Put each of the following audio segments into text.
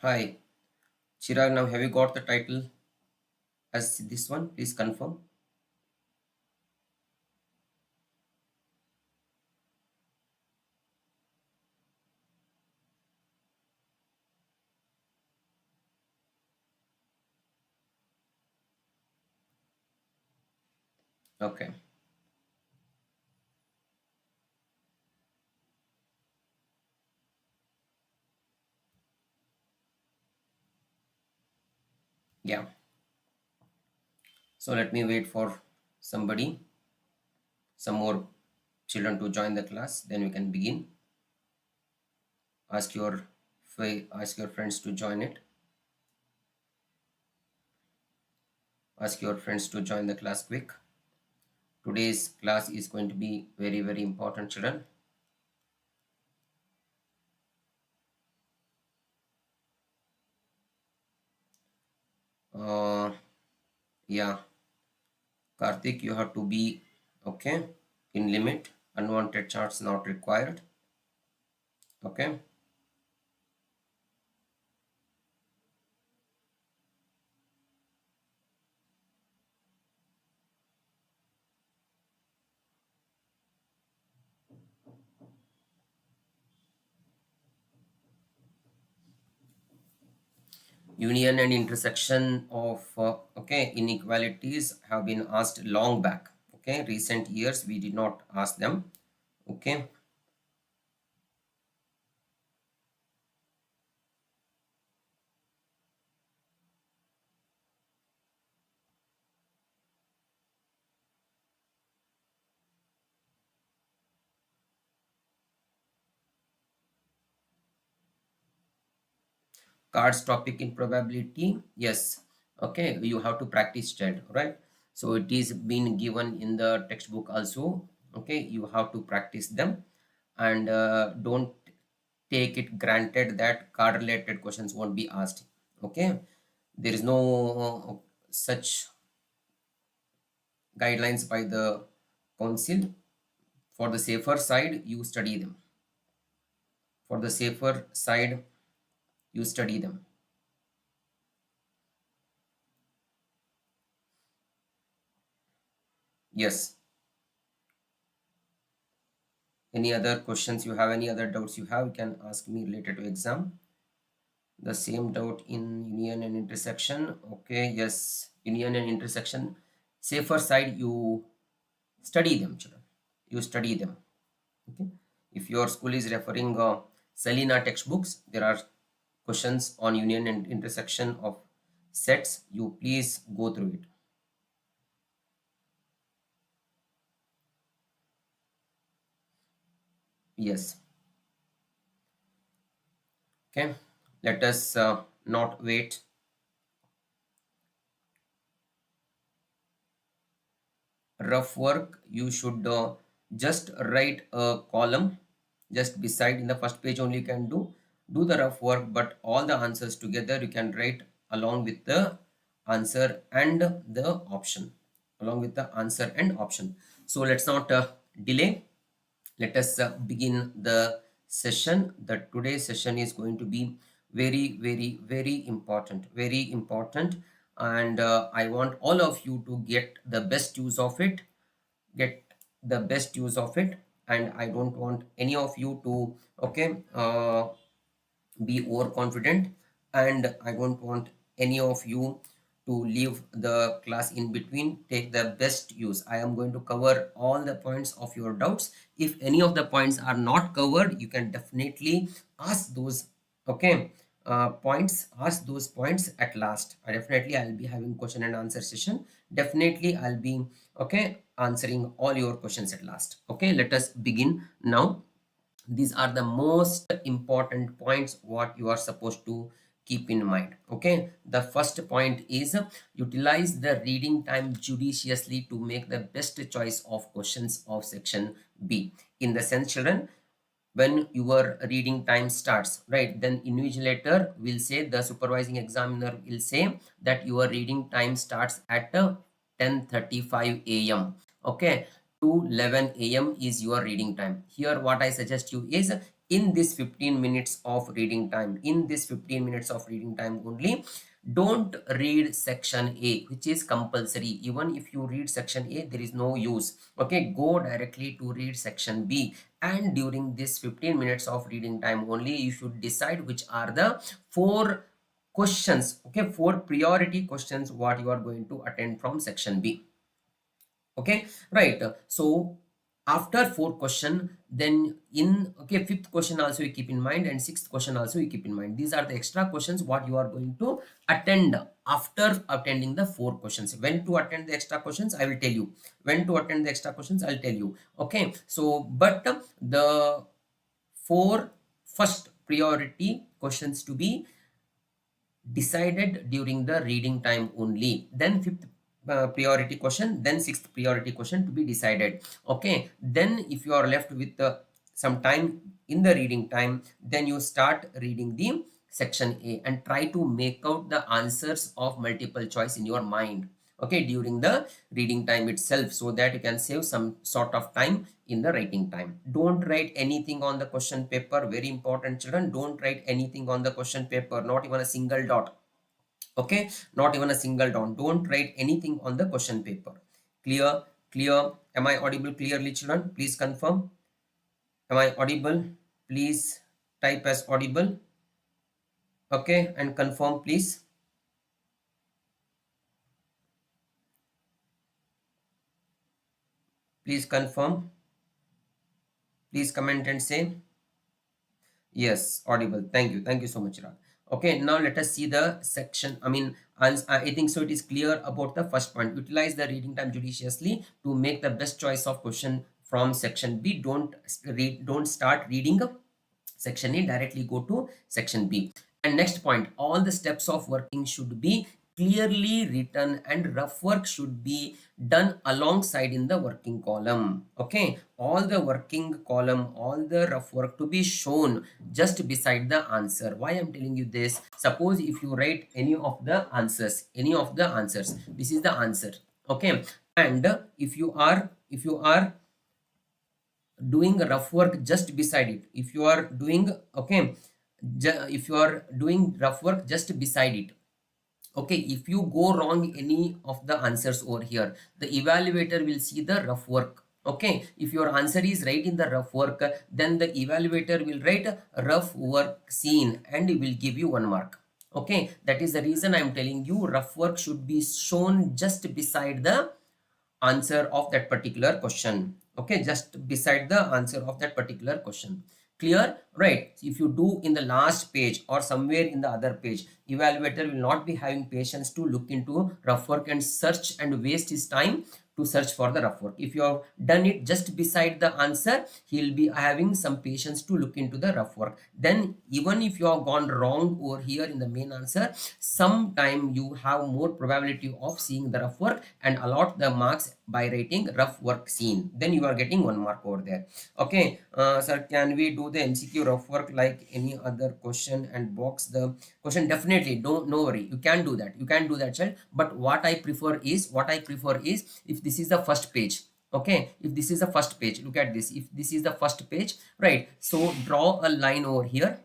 Hi, Chirag. Now, have you got the title as this one? Please confirm. Okay. Yeah. So let me wait for somebody, some more children to join the class. Then we can begin. Ask your ask your friends to join it. Ask your friends to join the class quick. Today's class is going to be very important, children. Uh, yeah, Karthik, you have to be okay in limit. Unwanted charts not required. Okay. Union and intersection of inequalities have been asked long back. Okay, recent years we did not ask them. Okay, cards topic in probability. Yes. Okay, you have to practice child, right? So it is been given in the textbook also. Okay, you have to practice them, and don't take it granted that card related questions won't be asked. Okay, there is no such guidelines by the council. For the safer side, you study them. For the safer side, you study them. Yes. Any other questions you have, any other doubts you have, you can ask me related to exam. The same doubt in union and intersection. Okay, yes, union and intersection. Safer side, you study them, children. You study them. Okay. If your school is referring Selina textbooks, there are questions on union and intersection of sets. You please go through it. Yes. Okay. Let us not wait. Rough work. You should just write a column just beside in the first page only you can do the rough work, but all the answers together you can write along with the answer and the option, along with the answer and option. So let's not delay. Let us begin the session. The today's session is going to be very important, very important, and I want all of you to get the best use of it, get the best use of it. And I don't want any of you to be overconfident, and I don't want any of you to leave the class in between. Take the best use. I am going to cover all the points of your doubts. If any of the points are not covered, you can definitely ask those okay points, ask those points at last. I'll be having question and answer session. Definitely I'll be answering all your questions at last. Okay, let us begin now. These are the most important points what you are supposed to keep in mind. Okay, the first point is utilize the reading time judiciously to make the best choice of questions of section B. In the sense, children, when your reading time starts, right, then invigilator will say, the supervising examiner will say that your reading time starts at 10:35 a.m. okay, to 11 a.m. is your reading time. Here what I suggest you is in this 15 minutes of reading time, in this 15 minutes of reading time only, don't read section A, which is compulsory. Even if you read section A, there is no use. Okay, go directly to read section B, and during this 15 minutes of reading time only, you should decide which are the four questions, okay, four priority questions what you are going to attend from section B. Okay, right. So after four question, then in, okay, fifth question also you keep in mind, and sixth question also you keep in mind. These are the extra questions what you are going to attend after attending the four questions. When to attend the extra questions, I will tell you. When to attend the extra questions, I'll tell you. Okay, so but the four first priority questions to be decided during the reading time only, then fifth priority question, then sixth priority question to be decided. Okay, then if you are left with some time in the reading time, then you start reading the section A and try to make out the answers of multiple choice in your mind, okay, during the reading time itself, so that you can save some sort of time in the writing time. Don't write anything on the question paper. Very important, children. Don't write anything on the question paper, not even a single dot. Okay, not even a single dot. Don't write anything on the question paper. Clear? Clear? Am I audible clearly, children? Please confirm. Am I audible? Please type as audible. Okay, and confirm, please. Please confirm. Please comment and say yes, audible. Thank you. Thank you so much, Rag. Okay, now let us see the section. I think so it is clear about the first point. Utilize the reading time judiciously to make the best choice of question from section B. Don't start reading section A, directly go to section B. And next point, all the steps of working should be clearly written and rough work should be done alongside in the working column. Okay, all the working column, all the rough work to be shown just beside the answer. Why I'm telling you this? Suppose if you write any of the answers, this is the answer. Okay, and if you are doing rough work just beside it, if you are doing, okay, if you are doing rough work just beside it, okay, if you go wrong any of the answers over here, the evaluator will see the rough work. Okay, if your answer is right in the rough work, then the evaluator will write rough work seen and will give you 1 mark. Okay, that is the reason I am telling you rough work should be shown just beside the answer of that particular question. Okay, just beside the answer of that particular question. Clear? Right. If you do in the last page or somewhere in the other page, evaluator will not be having patience to look into rough work and search and waste his time to search for the rough work. If you have done it just beside the answer, he will be having some patience to look into the rough work. Then even if you have gone wrong over here in the main answer, sometime you have more probability of seeing the rough work and allot the marks by writing rough work seen. Then you are getting 1 mark over there. Okay, sir, can we do the MCQ rough work like any other question and box the question? Definitely, don't, no worry, you can do that, child. But what I prefer is if this is the first page, okay, if this is the first page, look at this, if this is the first page, right, so draw a line over here,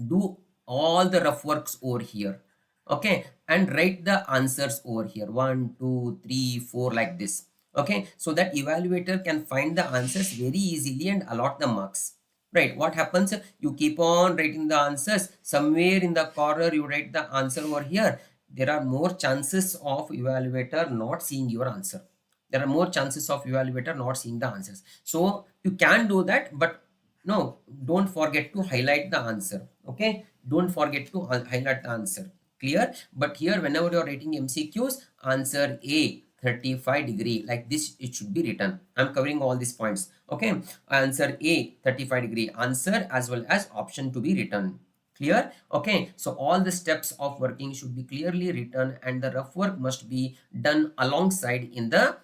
do all the rough works over here, okay, and write the answers over here, 1 2 3 4, like this. Okay, so that evaluator can find the answers very easily and allot the marks. Right, what happens, you keep on writing the answers, somewhere in the corner you write the answer over here, there are more chances of evaluator not seeing your answer. There are more chances of evaluator not seeing the answers. So you can do that, but no, don't forget to highlight the answer. Okay, don't forget to highlight the answer. Clear? But here whenever you are writing MCQs, answer A 35-degree, like this it should be written. I'm covering all these points. Okay, answer A 35-degree, answer as well as option to be written. Clear? Okay, so all the steps of working should be clearly written and the rough work must be done alongside in the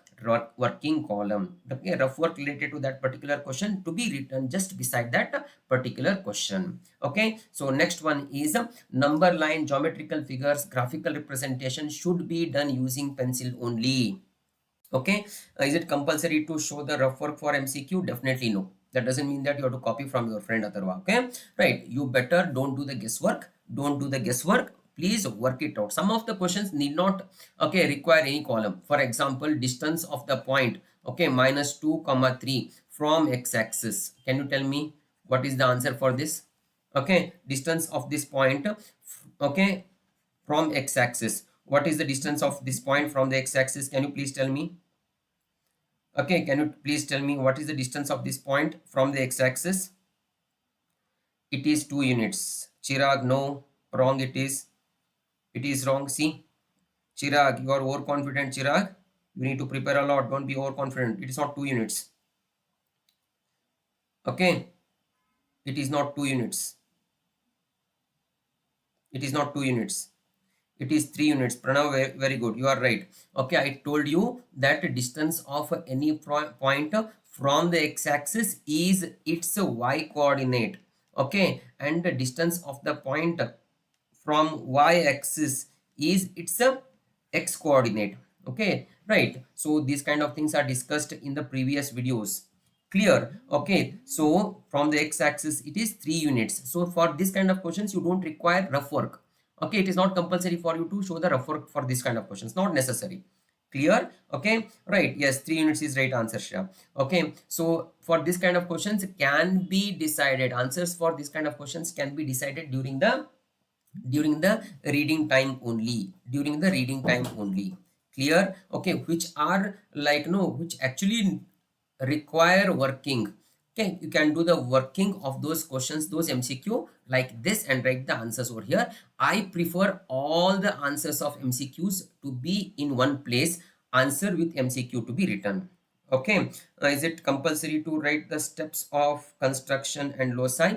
working column. Okay, rough work related to that particular question to be written just beside that particular question. Okay, so next one is number line, geometrical figures, graphical representation should be done using pencil only. Okay, is it compulsory to show the rough work for MCQ? Definitely no. That doesn't mean that you have to copy from your friend Atharva. Okay, right? You better don't do the guesswork. Don't do the guesswork. Please work it out. Some of the questions need not, okay, require any column. For example, distance of the point, okay, minus 2 comma 3 from x-axis. Can you tell me what is the answer for this? Okay, distance of this point, okay, from x-axis. What is the distance of this point from the x-axis? Can you please tell me? Okay, can you please tell me what is the distance of this point from the x-axis? It is 2 units. Chirag, no, wrong it is. It is wrong. See, Chirag, you are overconfident, Chirag. You need to prepare a lot. Don't be overconfident. It is not 2 units. Okay, it is not 2 units. It is not 2 units. It is 3 units. Pranav, very good. You are right. Okay, I told you that the distance of any point from the x-axis is its y coordinate. Okay, and the distance of the point from y-axis is its x coordinate. Okay, right? So these kind of things are discussed in the previous videos. Clear? Okay, so from the x-axis it is 3 units. So for this kind of questions you don't require rough work. Okay, it is not compulsory for you to show the rough work for this kind of questions. Not necessary. Clear? Okay, right? Yes, 3 units is right answer, Shreya. Okay, so for this kind of questions can be decided, answers for this kind of questions can be decided during the reading time only. During the reading time only. Clear? Okay, which are like, no, which actually require working. Okay, you can do the working of those questions, those MCQ like this, and write the answers over here. I prefer all the answers of MCQs to be in one place, answer with MCQ to be written. Okay, is it compulsory to write the steps of construction and loci?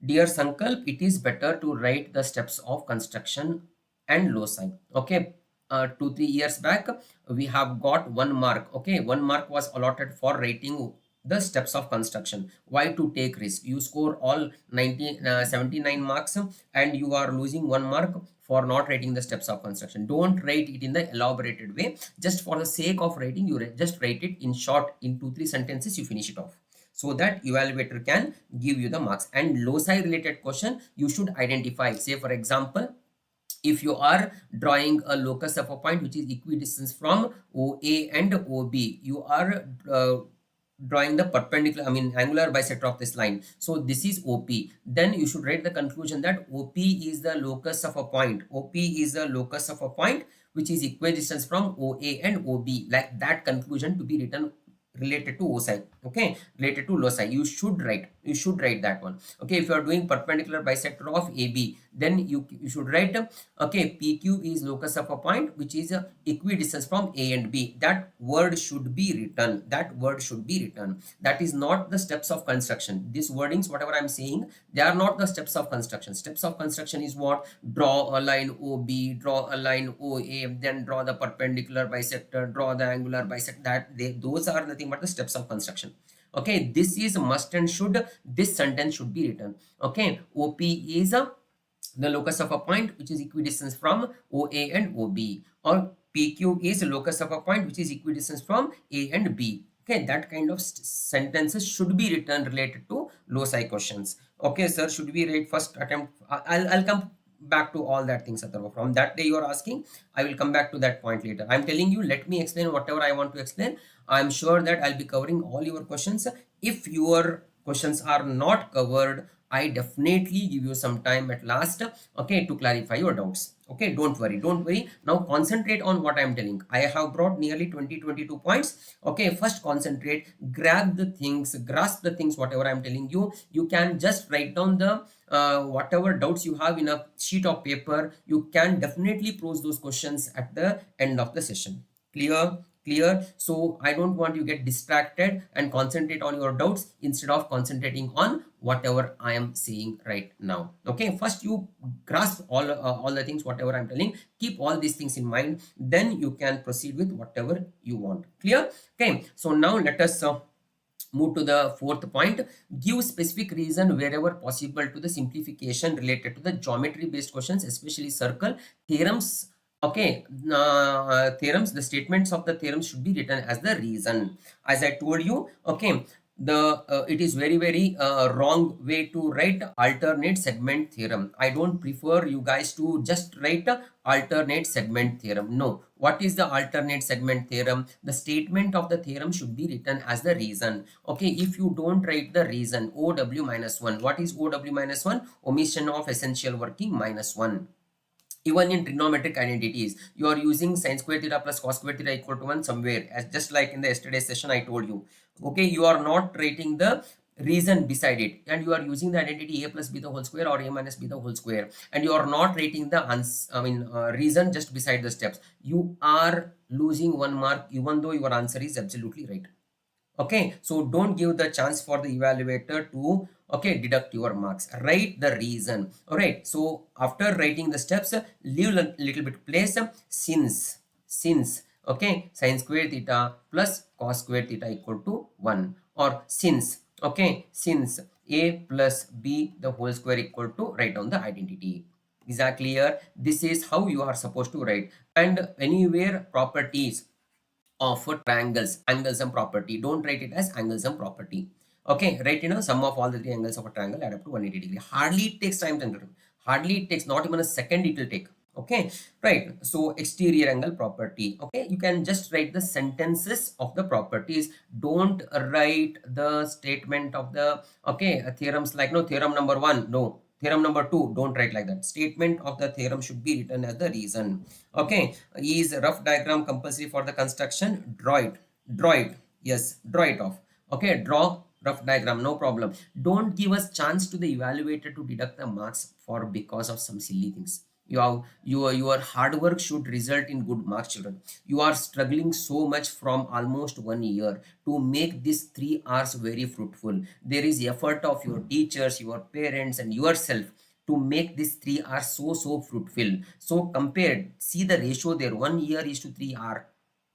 Dear Sankalp, it is better to write the steps of construction and loci. Okay, 2-3 years back, we have got 1 mark. Okay, 1 mark was allotted for writing the steps of construction. Why to take risk? You score all 79 marks and you are losing 1 mark for not writing the steps of construction. Don't write it in the elaborated way. Just for the sake of writing, you just write it in short, in 2-3 sentences, you finish it off, so that evaluator can give you the marks. And loci related question you should identify. Say for example, if you are drawing a locus of a point which is equidistant from OA and OB, you are drawing the perpendicular, angular bisector of this line. So this is OP. Then you should write the conclusion that OP is the locus of a point. OP is the locus of a point which is equidistant from OA and OB. Like that conclusion to be written related to OSI. Okay, related to loci, you should write that one. Okay, if you are doing perpendicular bisector of AB, then you should write, okay, PQ is locus of a point which is equidistance from A and B. That word should be written. That is not the steps of construction. These wordings, whatever I'm saying, they are not the steps of construction. Steps of construction is what? Draw a line OB, draw a line OA, then draw the perpendicular bisector, draw the angular bisector. Those are nothing but the steps of construction. Okay, this is must and should. This sentence should be written. Okay, OP is the locus of a point which is equidistant from OA and OB, or PQ is the locus of a point which is equidistant from A and B. Okay, that kind of sentences should be written related to loci questions. Okay, sir, should we write first attempt? I'll come back to all that things, Atharva. From that day you are asking, I will come back to that point later. I'm telling you, let me explain whatever I want to explain. I'm sure that I'll be covering all your questions. If your questions are not covered, I definitely give you some time at last, okay, to clarify your doubts. Okay, don't worry. Now concentrate on what I'm telling. I have brought nearly 22 points. Okay, first concentrate, grasp the things, whatever I'm telling you. You can just write down the whatever doubts you have in a sheet of paper. You can definitely pose those questions at the end of the session. Clear? So I don't want you to get distracted and concentrate on your doubts instead of concentrating on whatever I am saying right now. Okay, first you grasp all the things, whatever I'm telling. Keep all these things in mind, then you can proceed with whatever you want. Clear? Okay, so now let us move to the fourth point. Give specific reason wherever possible to the simplification related to the geometry based questions, especially circle theorems. Okay, theorems, the statements of the theorems should be written as the reason. As I told you, okay, it is very wrong way to write alternate segment theorem. I don't prefer you guys to just write alternate segment theorem. No, what is the alternate segment theorem? The statement of the theorem should be written as the reason. Okay, if you don't write the reason, OW minus 1. What is OW minus 1? Omission of essential working minus 1. Even in trigonometric identities, you are using sin square theta plus cos square theta equal to 1 somewhere, as just like in the yesterday's session I told you. Okay, you are not writing the reason beside it, and you are using the identity a plus b the whole square or a minus b the whole square, and you are not writing the reason just beside the steps. You are losing 1 mark even though your answer is absolutely right. Okay, so don't give the chance for the evaluator to deduct your marks. Write the reason. All right, so after writing the steps, leave a little bit place. Since okay, sin square theta plus cos square theta equal to 1, or since a plus b the whole square equal to, write down the identity. Is that clear? This is how you are supposed to write. And anywhere properties of triangles, angles and property, don't write it as angles and property. Okay, write sum of all the three angles of a triangle add up to 180 degree. Hardly it takes time, hardly it takes, not even a second it will take. Okay, right. So exterior angle property. Okay, you can just write the sentences of the properties. Don't write the statement of the theorems, like no theorem number 1, no theorem number 2, don't write like that. Statement of the theorem should be written as the reason. Okay, is rough diagram compulsory for the construction? Draw it, yes, draw it off. Okay, draw rough diagram, no problem. Don't give us chance to the evaluator to deduct the marks for because of some silly things. Your hard work should result in good marks, children. You are struggling so much from almost 1 year to make these 3 hours very fruitful. There is effort of your teachers, your parents and yourself to make this 3 hours so fruitful. So compare, see the ratio there. 1 year is to 3 hour,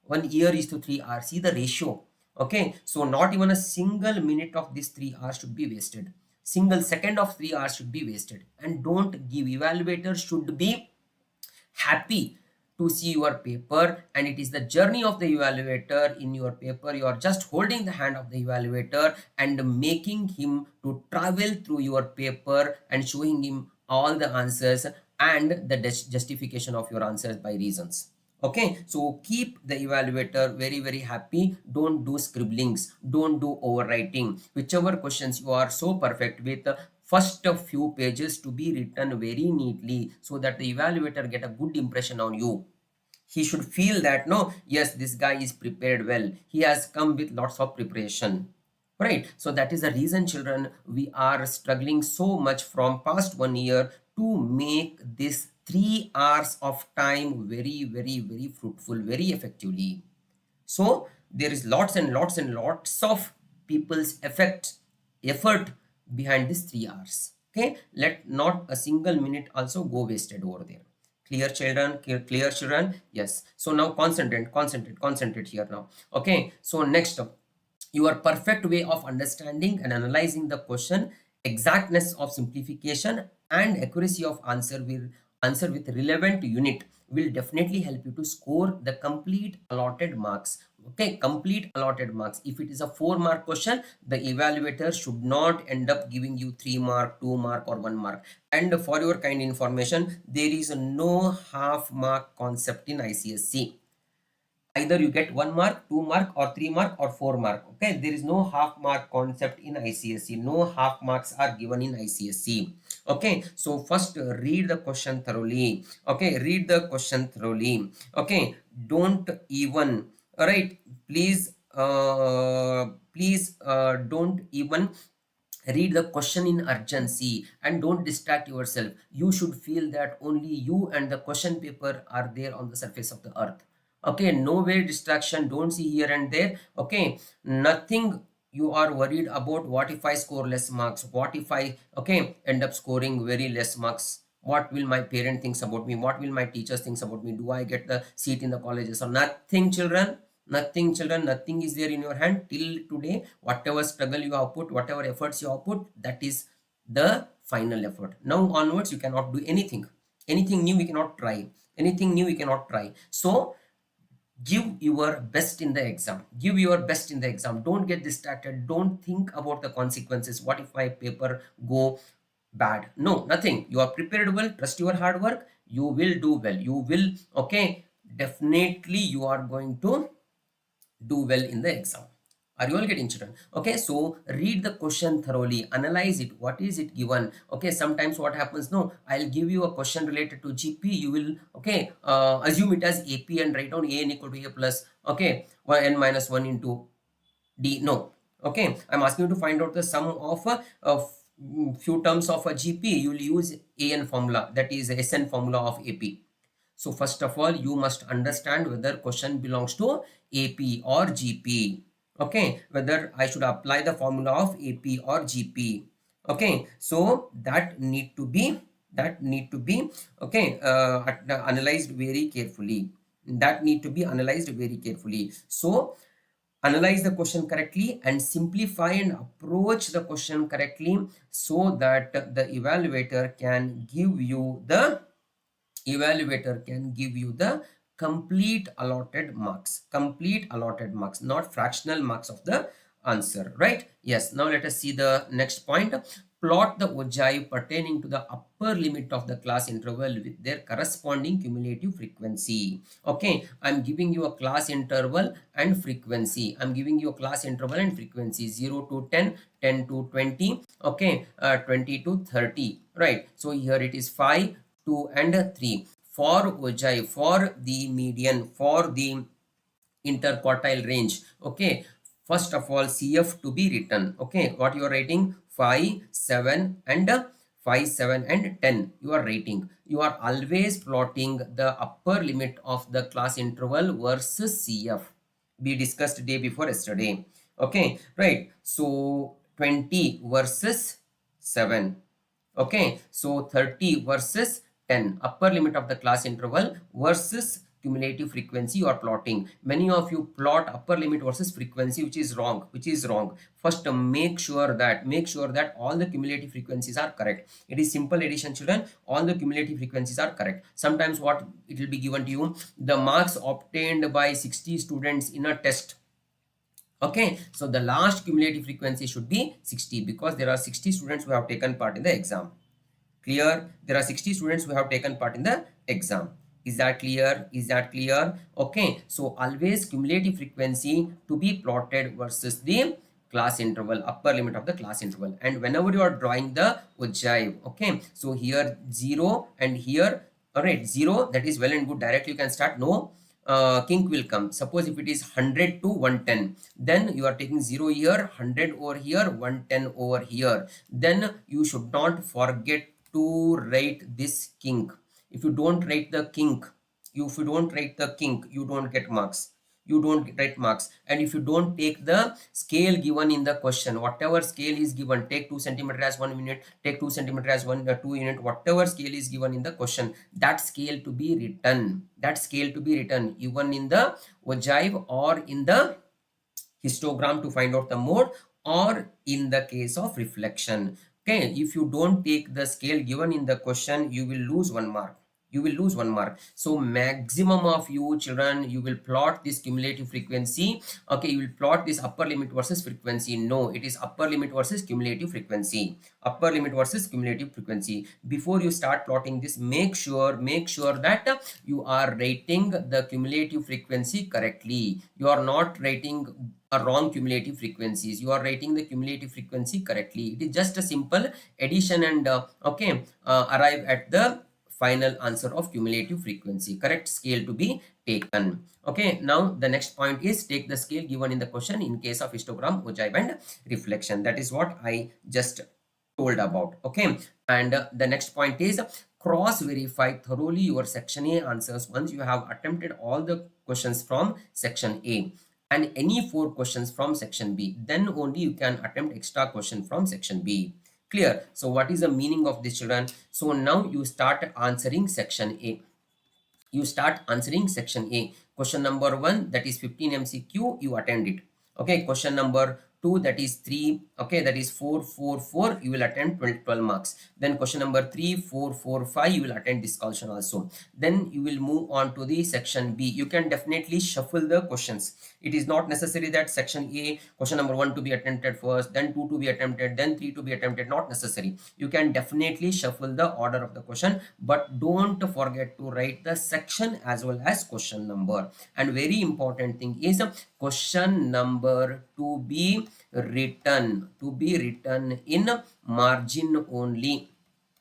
1 year is to 3 hours. See the ratio. Okay, so not even a single minute of this 3 hours should be wasted. Single second of 3 hours should be wasted. And don't give, evaluator should be happy to see your paper, and it is the journey of the evaluator in your paper. You are just holding the hand of the evaluator and making him to travel through your paper and showing him all the answers and the justification of your answers by reasons. Okay, so keep the evaluator very happy. Don't do scribblings, don't do overwriting. Whichever questions you are so perfect with, first few pages to be written very neatly, so that the evaluator get a good impression on you. He should feel that, no, yes, this guy is prepared well, he has come with lots of preparation, right? So that is the reason, children, we are struggling so much from past 1 year to make this 3 hours of time very fruitful, very effectively. So there is lots and lots of people's effort behind this 3 hours. Okay, let not a single minute also go wasted over there. Clear, children? Clear, children? Yes. So now concentrate here now. Okay, so next, your perfect way of understanding and analyzing the question, exactness of simplification and accuracy of answer with relevant unit will definitely help you to score the complete allotted marks. Okay, complete allotted marks. If it is a 4-mark question, the evaluator should not end up giving you 3 mark, 2 mark or 1 mark. And for your kind information, there is no half mark concept in ICSE. Either you get 1 mark, 2 mark or 3 mark or 4 mark. Okay, there is no half mark concept in ICSE. No half marks are given in ICSE. Okay, so first read the question thoroughly. Okay, read the question thoroughly. Okay, don't even, all right, please don't even read the question in urgency, and don't distract yourself. You should feel that only you and the question paper are there on the surface of the earth. Okay, no way distraction, don't see here and there. Okay, nothing you are worried about. What if I score less marks? What if I end up scoring very less marks? What will my parent thinks about me? What will my teachers thinks about me? Do I get the seat in the colleges or nothing, children? Nothing, children. Nothing is there in your hand till today. Whatever struggle you have put, whatever efforts you have put, that is the final effort. Now onwards, you cannot do anything. Anything new we cannot try. Anything new we cannot try. So Give your best in the exam. Give your best in the exam. Don't get distracted. Don't think about the consequences. What if my paper go bad? No, nothing. You are prepared well. Trust your hard work. You will do well. You will, okay, definitely you are going to do well in the exam. Are you all getting, children? Okay, so read the question thoroughly, analyze it. What is it given? Okay, sometimes what happens, no, I'll give you a question related to GP. You will, okay, assume it as AP and write down AN equal to A plus, okay, n minus 1 into D. No, okay, I'm asking you to find out the sum of a few terms of a GP. You will use AN formula, that is SN formula of AP. So first of all, you must understand whether question belongs to AP or GP. Okay, whether I should apply the formula of AP or GP. Okay, so that need to be okay, analyzed very carefully. That need to be analyzed very carefully. So analyze the question correctly and simplify and approach the question correctly, so that the evaluator can give you the complete allotted marks, not fractional marks of the answer, right? Yes, now let us see the next point. Plot the ogive pertaining to the upper limit of the class interval with their corresponding cumulative frequency. Okay, I'm giving you a class interval and frequency. I'm giving you a class interval and frequency 0 to 10, 10 to 20, okay, 20 to 30, right? So here it is 5, 2 and 3. For ogive, for the median, for the interquartile range, okay, first of all CF to be written. Okay, what you are writing? 5, 7 and 5, 7 and 10 you are writing. You are always plotting the upper limit of the class interval versus CF. We discussed day before yesterday. Okay, right? So 20 versus 7. Okay, so 30 versus 10, upper limit of the class interval versus cumulative frequency you are plotting. Many of you plot upper limit versus frequency, which is wrong. First, make sure that all the cumulative frequencies are correct. It is simple addition, children. All the cumulative frequencies are correct. Sometimes what it will be given to you, the marks obtained by 60 students in a test. Okay, so the last cumulative frequency should be 60, because there are 60 students who have taken part in the exam. Clear? There are 60 students who have taken part in the exam. Is that clear? Okay, so always cumulative frequency to be plotted versus the class interval, upper limit of the class interval. And whenever you are drawing the ogive, okay, so here 0 and here, all right, 0, that is well and good, directly you can start. No, kink will come. Suppose if it is 100 to 110, then you are taking 0 here, 100 over here, 110 over here. Then you should not forget to write this kink. If you don't write the kink, you don't get marks. You don't write marks. And if you don't take the scale given in the question, whatever scale is given, take 2 centimeter as 1 unit, take 2 centimeter as 2 unit, whatever scale is given in the question, that scale to be written, even in the ogive or in the histogram to find out the mode, or in the case of reflection. Okay, if you don't take the scale given in the question, you will lose 1 mark. So maximum of you children, you will plot this cumulative frequency. Okay, you will plot this upper limit versus frequency. No, it is upper limit versus cumulative frequency. Before you start plotting this, make sure that you are writing the cumulative frequency correctly. You are not writing a wrong cumulative frequencies. You are writing the cumulative frequency correctly. It is just a simple addition and arrive at the final answer of cumulative frequency. Correct scale to be taken. Okay, now the next point is take the scale given in the question in case of histogram, ogive and reflection. That is what I just told about. Okay, and the next point is cross verify thoroughly your section A answers once you have attempted all the questions from section A and any 4 questions from section B. Then only you can attempt extra question from section B. Clear? So what is the meaning of this, children? So now you start answering section A. Question number 1, that is 15 MCQ, you attend it. Okay, question number 2, that is 3, okay, that is 4, 4, 4, you will attend 12 marks. Then question number 3, 4, 4, 5, you will attend this question also. Then you will move on to the section B. You can definitely shuffle the questions. It is not necessary that section A, question number 1 to be attempted first, then 2 to be attempted, then 3 to be attempted. Not necessary. You can definitely shuffle the order of the question, but don't forget to write the section as well as question number. And very important thing is question number to be written in margin only.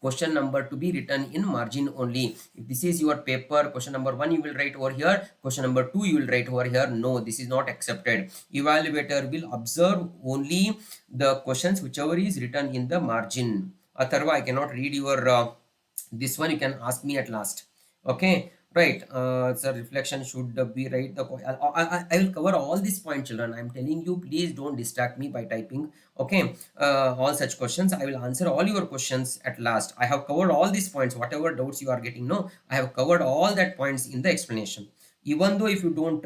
Question number to be written in margin only. If this is your paper, question number 1 you will write over here, question number 2 you will write over here. No, this is not accepted. Evaluator will observe only the questions whichever is written in the margin. Atharva, I cannot read your this one. You can ask me at last. Okay, right. So reflection should be right. I will cover all these points, children. I'm telling you, please don't distract me by typing. Okay, all such questions I will answer all your questions at last. I have covered all these points, whatever doubts you are getting. No, I have covered all that points in the explanation. Even though if you don't,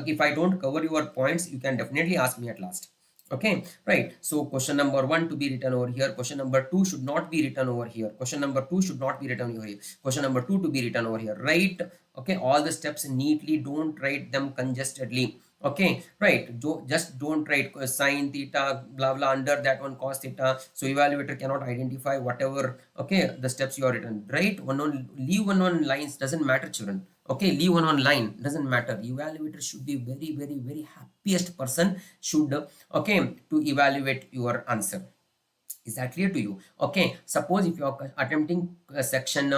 if I don't cover your points, you can definitely ask me at last. Okay, right. So question number 1 to be written over here, question number 2 should not be written over here, question number 2 should not be written over here, question number 2 to be written over here. Right? Okay, all the steps neatly, don't write them congestedly. Okay, right. Just don't write sine theta blah blah under that one cos theta, so evaluator cannot identify whatever, okay, the steps you are written. Right? Leave one lines, doesn't matter, children. Okay, leave one line, doesn't matter. Evaluator should be very happiest person should, okay, to evaluate your answer. Is that clear to you? Okay, suppose if you are attempting section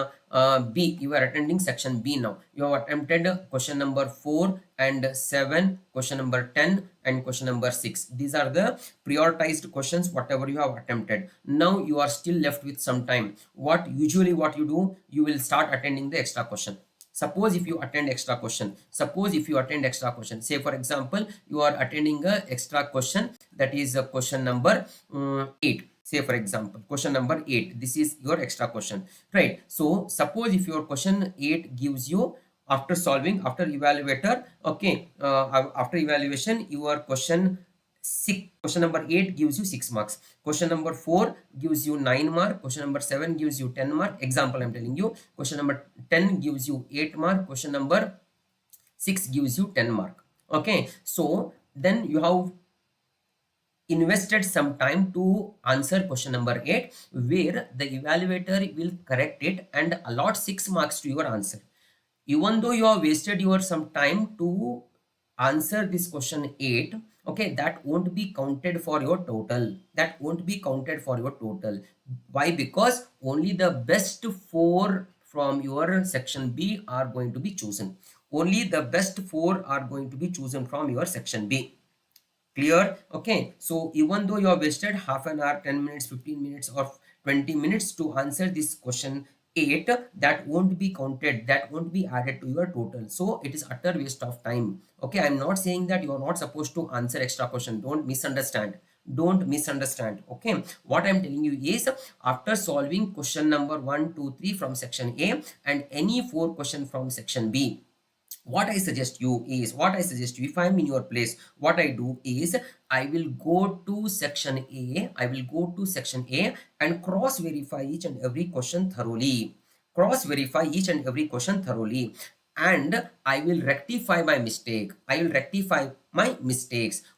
B, you are attending section B now. You have attempted question number 4 and 7, question number 10 and question number 6. These are the prioritized questions whatever you have attempted. Now you are still left with some time. What you do, you will start attending the extra question. Suppose if you attend extra question, say for example you are attending a extra question, that is a question number 8. Say for example question number 8, this is your extra question, right? So suppose if your question 8 gives you, after solving, after evaluator, okay, after evaluation, your question number 8 gives you 6 marks, question number 4 gives you 9 mark, question number 7 gives you 10 mark. Example I'm telling you. Question number 10 gives you 8 mark, question number 6 gives you 10 mark. Okay, so then you have invested some time to answer question number 8, where the evaluator will correct it and allot 6 marks to your answer. Even though you have wasted your some time to answer this question 8, okay, that won't be counted for your total. Why? Because only the best 4 from your section B are going to be chosen. Only the best 4 are going to be chosen from your section B. Clear? Okay, so even though you have wasted half an hour, 10 minutes, 15 minutes or 20 minutes to answer this question 8, that won't be counted, that won't be added to your total. So it is utter waste of time. Okay, I'm not saying that you are not supposed to answer extra question. Don't misunderstand. Okay, what I'm telling you is, after solving question number 1, 2, 3 from section A and any 4 question from section B, what I suggest you, if I'm in your place, what I do is I will go to section A, and cross verify each and every question thoroughly. And I will rectify my mistake.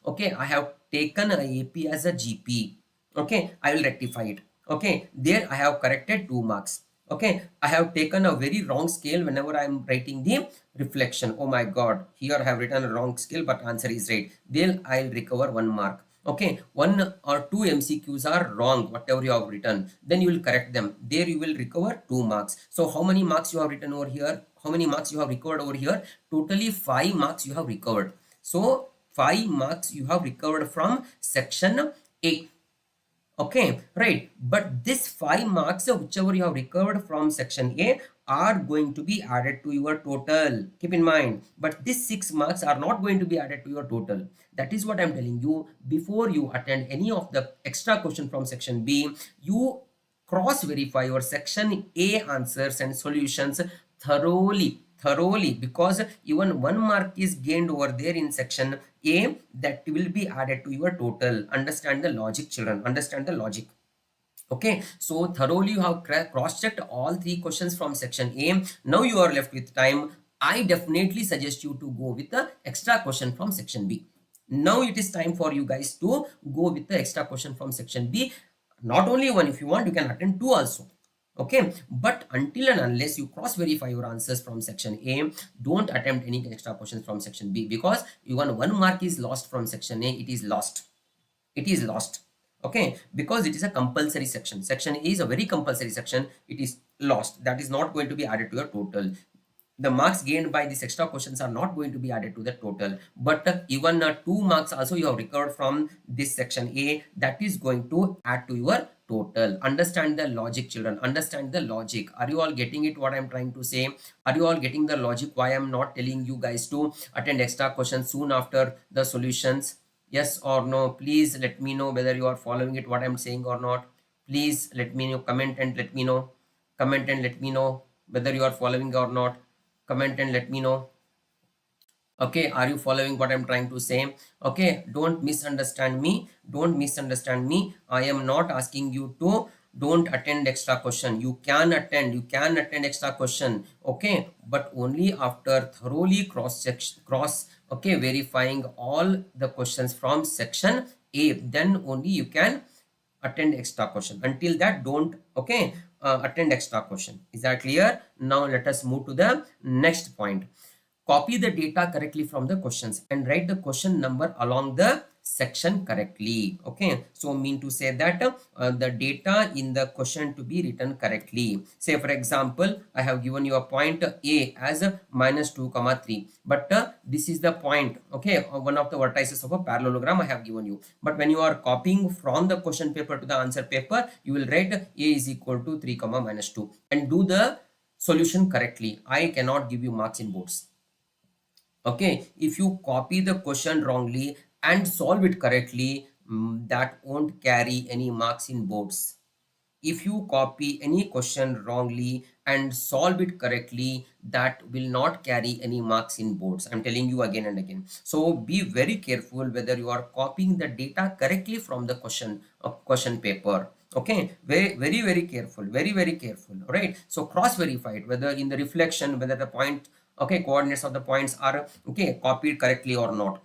Okay, I have taken a AP as a GP. Okay, I will rectify it. Okay, there I have corrected 2 marks. Okay, I have taken a very wrong scale whenever I am writing the reflection. Oh my god, here I have written a wrong scale, but answer is right. Then I'll recover 1 mark. Okay, 1 or 2 MCQs are wrong, whatever you have written, then you will correct them. There you will recover 2 marks. So how many marks you have written over here? How many marks you have recovered over here? Totally 5 marks you have recovered. So 5 marks you have recovered from section A. Okay, right. But this 5 marks, whichever you have recovered from section A, are going to be added to your total. Keep in mind. But these 6 marks are not going to be added to your total. That is what I'm telling you. Before you attend any of the extra question from section B, you cross verify your section A answers and solutions thoroughly. thoroughly, because even 1 mark is gained over there in section A, that will be added to your total. Understand the logic, children, understand the logic. Okay, so thoroughly you have cross-checked all 3 questions from section A. Now you are left with time. I definitely suggest you to go with the extra question from section B. Now it is time for you guys to go with the extra question from section B. Not only one, if you want, you can attend 2 also. Okay, but until and unless you cross verify your answers from section A, don't attempt any extra questions from section B, because even 1 mark is lost from section A. It is lost. It is lost. Okay, because it is a compulsory section. Section A is a very compulsory section. It is lost. That is not going to be added to your total. The marks gained by these extra questions are not going to be added to the total, but even 2 marks also you have recovered from this section A, that is going to add to your total. Understand the logic, children, understand the logic. Are you all getting it, what I'm trying to say? Are you all getting the logic why I'm not telling you guys to attend extra questions soon after the solutions? Yes or no? Please let me know whether you are following it, what I'm saying or not. Please let me know, comment and let me know. Comment and let me know whether you are following or not. Comment and let me know. Okay, are you following what I'm trying to say? Okay, don't misunderstand me. Don't misunderstand me. I am not asking you to don't attend extra question. You can attend extra question. Okay, but only after thoroughly okay, verifying all the questions from section A, then only you can attend extra question. Until that, don't, okay, attend extra question. Is that clear? Now let us move to the next point. Copy the data correctly from the questions and write the question number along the section correctly. Okay, so mean to say that the data in the question to be written correctly. Say for example, I have given you a point A as -2, 3, but this is the point, okay, one of the vertices of a parallelogram I have given you. But when you are copying from the question paper to the answer paper, you will write A is equal to 3, -2 and do the solution correctly. I cannot give you marks in boards. Okay, if you copy the question wrongly and solve it correctly, that won't carry any marks in boards. If you copy any question wrongly and solve it correctly, that will not carry any marks in boards. I'm telling you again and again. So be very careful whether you are copying the data correctly from the question paper. Okay, very careful, very careful. All right, so cross verify it, whether in the reflection, whether the point, okay, coordinates of the points are, okay, copied correctly or not.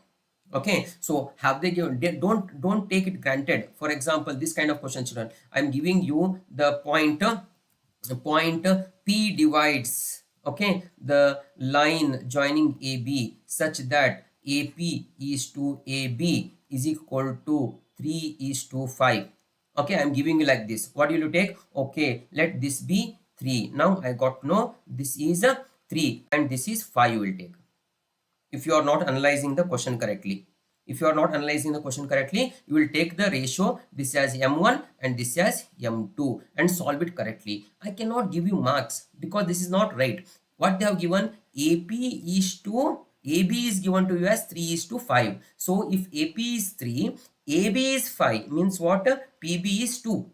Okay, so have they given, don't take it granted. For example, this kind of question, children, I'm giving you the point P divides, okay, the line joining AB such that AP is to AB is equal to 3:5. Okay, I'm giving you like this. What will you take? Okay, let this be 3. Now I got no, this is a 3 and this is 5 you will take. If you are not analyzing the question correctly, if you are not analyzing the question correctly, you will take the ratio, this as m1 and this as m2 and solve it correctly. I cannot give you marks because this is not right. What they have given, AP is to AB is given to you as 3:5. So if AP is 3, AB is 5, means what? PB is 2.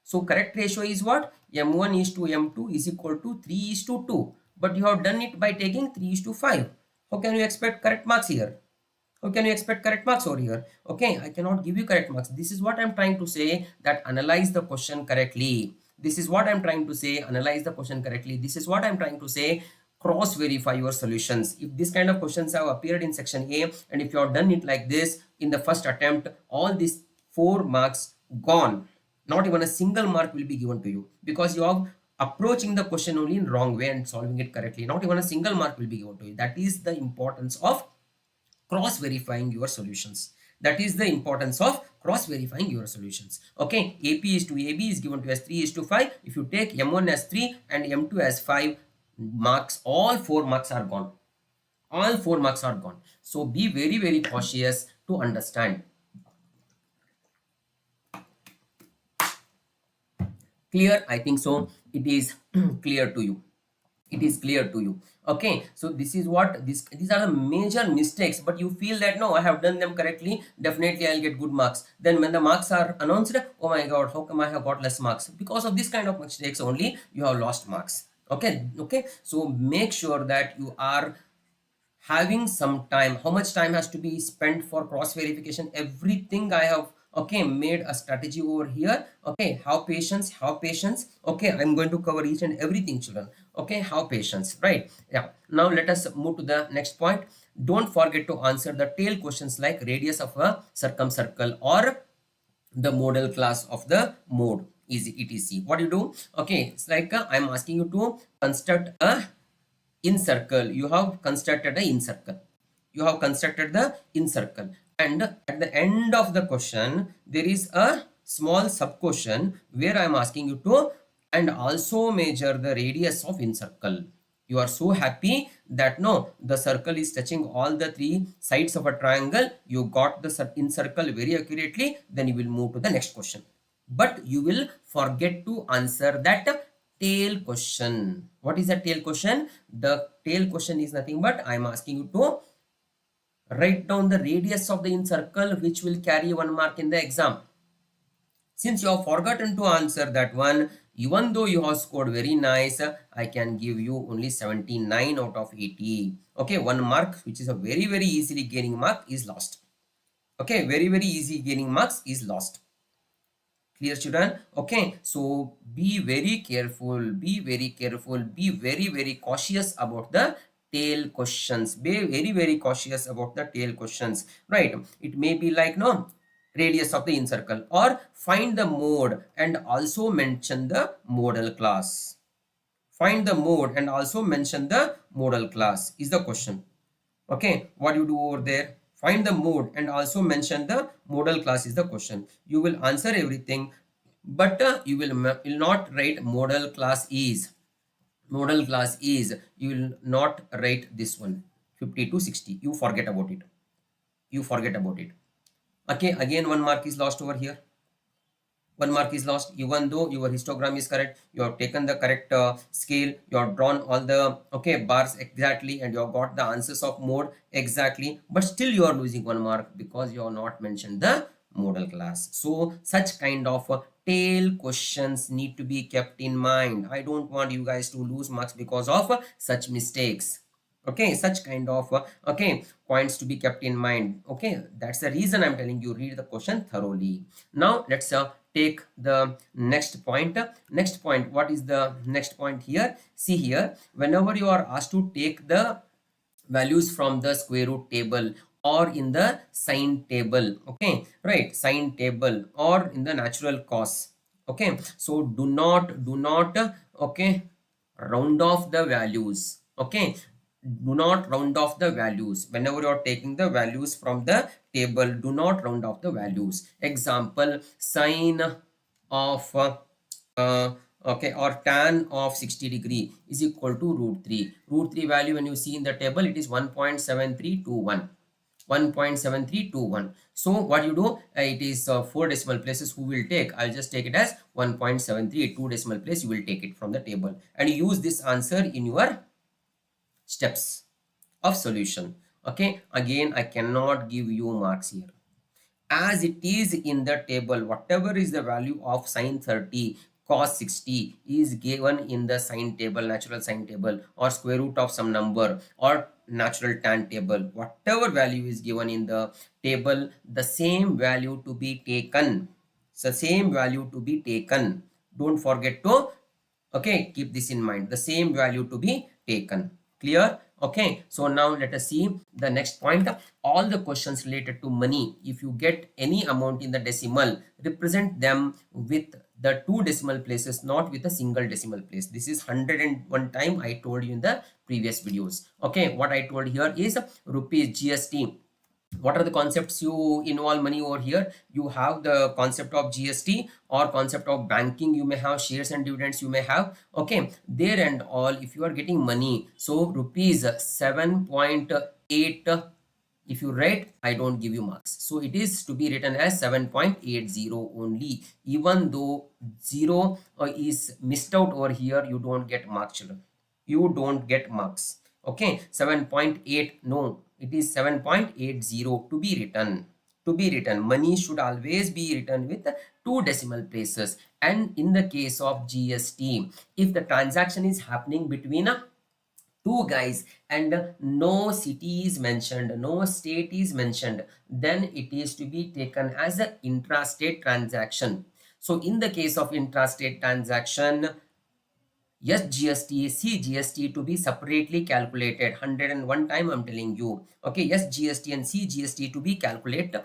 So correct ratio is what? M1 is to M2 is equal to 3:2. But you have done it by taking 3:5. How can you expect correct marks here? How can you expect correct marks over here? Okay, I cannot give you correct marks. This is what I'm trying to say, that analyze the question correctly. This is what I'm trying to say, analyze the question correctly. This is what I'm trying to say, cross verify your solutions. If this kind of questions have appeared in section A and if you have done it like this in the first attempt, all these 4 marks gone. Not even a single mark will be given to you because you have approaching the question only in wrong way and solving it correctly. Not even a single mark will be given to you. That is the importance of cross verifying your solutions. That is the importance of cross verifying your solutions. Okay, AP is to AB is given to as 3:5. If you take M1 as 3 and M2 as 5, marks, all 4 marks are gone. All 4 marks are gone. So be very cautious to understand. Clear? I think so. It is clear to you. It is clear to you. Okay, so this is what these are the major mistakes, but you feel that no, I have done them correctly, definitely I'll get good marks. Then when the marks are announced, oh my god, how come I have got less marks? Because of this kind of mistakes only you have lost marks. Okay, so make sure that you are having some time. How much time has to be spent for cross verification? Everything I have, okay, made a strategy over here. Okay, have patience. Okay, I'm going to cover each and everything, children. Okay, have patience, right? Yeah, now let us move to the next point. Don't forget to answer the tail questions like radius of a circumcircle or the modal class of the mode is etc. What you do? Okay, it's like I'm asking you to construct a in circle. You have constructed a in circle. You have constructed the in circle, and at the end of the question there is a small sub question where I'm asking you to and also measure the radius of in circle. You are so happy that no, the circle is touching all the three sides of a triangle. You got the in circle very accurately. Then you will move to the next question, but you will forget to answer that tail question. What is a tail question? The tail question is nothing but I'm asking you to write down the radius of the in circle which will carry 1 mark in the exam. Since you have forgotten to answer that one, even though you have scored very nice, I can give you only 79 out of 80. Okay, 1 mark, which is a very easily gaining mark, is lost. Okay, very easy gaining marks is lost. Clear, children? Okay, so be very careful, be very cautious about the tail questions. Be very cautious about the tail questions, right? It may be like no radius of the in circle or find the mode and also mention the modal class. Find the mode and also mention the modal class is the question. Okay, what you do over there? Find the mode and also mention the modal class is the question. You will answer everything, but you will not write modal class is. Modal class is. You will not write this one. 50 to 60. You forget about it. You forget about it. Okay, again 1 mark is lost over here. 1 mark is lost. Even though your histogram is correct, you have taken the correct scale, you have drawn all the okay bars exactly, and you have got the answers of mode exactly, but still you are losing 1 mark because you have not mentioned the modal class. So such kind of tail questions need to be kept in mind. I don't want you guys to lose marks because of such mistakes. Okay, such kind of okay points to be kept in mind. Okay, that's the reason I'm telling you read the question thoroughly. Now let's take the next point. Next point, what is the next point here? See here, whenever you are asked to take the values from the square root table or in the sine table, okay, right, sine table or in the natural cos, okay, so do not okay round off the values. Okay, do not round off the values. Whenever you are taking the values from the table, do not round off the values. Example, sine of uh, okay, or tan of 60 degree is equal to root 3. Root 3 value when you see in the table, it is 1.7321. 1.7321. So what you do, it is 4 decimal places who will take. I'll just take it as 1.73. 2 decimal place you will take it from the table and use this answer in your steps of solution. Okay, again I cannot give you marks here as it is in the table. Whatever is the value of sine 30 cos 60 is given in the sine table, natural sine table, or square root of some number, or natural tan table. Whatever value is given in the table, the same value to be taken. So same value to be taken. Don't forget to okay keep this in mind, the same value to be taken. Clear? Okay, so now let us see the next point. All the questions related to money, if you get any amount in the decimal, represent them with the 2 decimal places, not with a single decimal place. This is 101 time I told you in the previous videos. Okay, what I told here is rupees GST. What are the concepts you involve money over here? You have the concept of GST or concept of banking. You may have shares and dividends, you may have, okay, there and all. If you are getting money, so rupees 7.8, if you write, I don't give you marks. So it is to be written as 7.80 only. Even though 0 is missed out over here, you don't get marks, children. You don't get marks. Okay, 7.8, no, it is 7.80 to be written. To be written, money should always be written with 2 decimal places. And in the case of GST, if the transaction is happening between two guys and no city is mentioned, no state is mentioned, then it is to be taken as an intrastate transaction. So in the case of intrastate transaction, yes, GST, see GST to be separately calculated 101 time I'm telling you. Okay, yes, GST and see GST to be calculated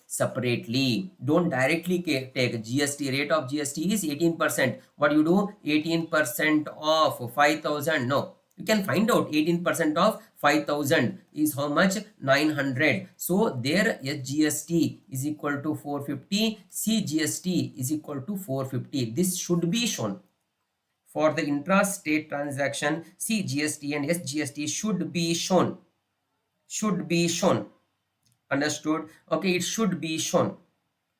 separately. Don't directly take GST. Rate of GST is 18%. What do you do? 18% of 5,000. No, you can find out 18% of 5,000 is how much? 900. So there, yes, GST is equal to 450. See GST is equal to 450. This should be shown. For the intra-state transaction, see GST and SGST should be shown. Should be shown. Understood? Okay, it should be shown.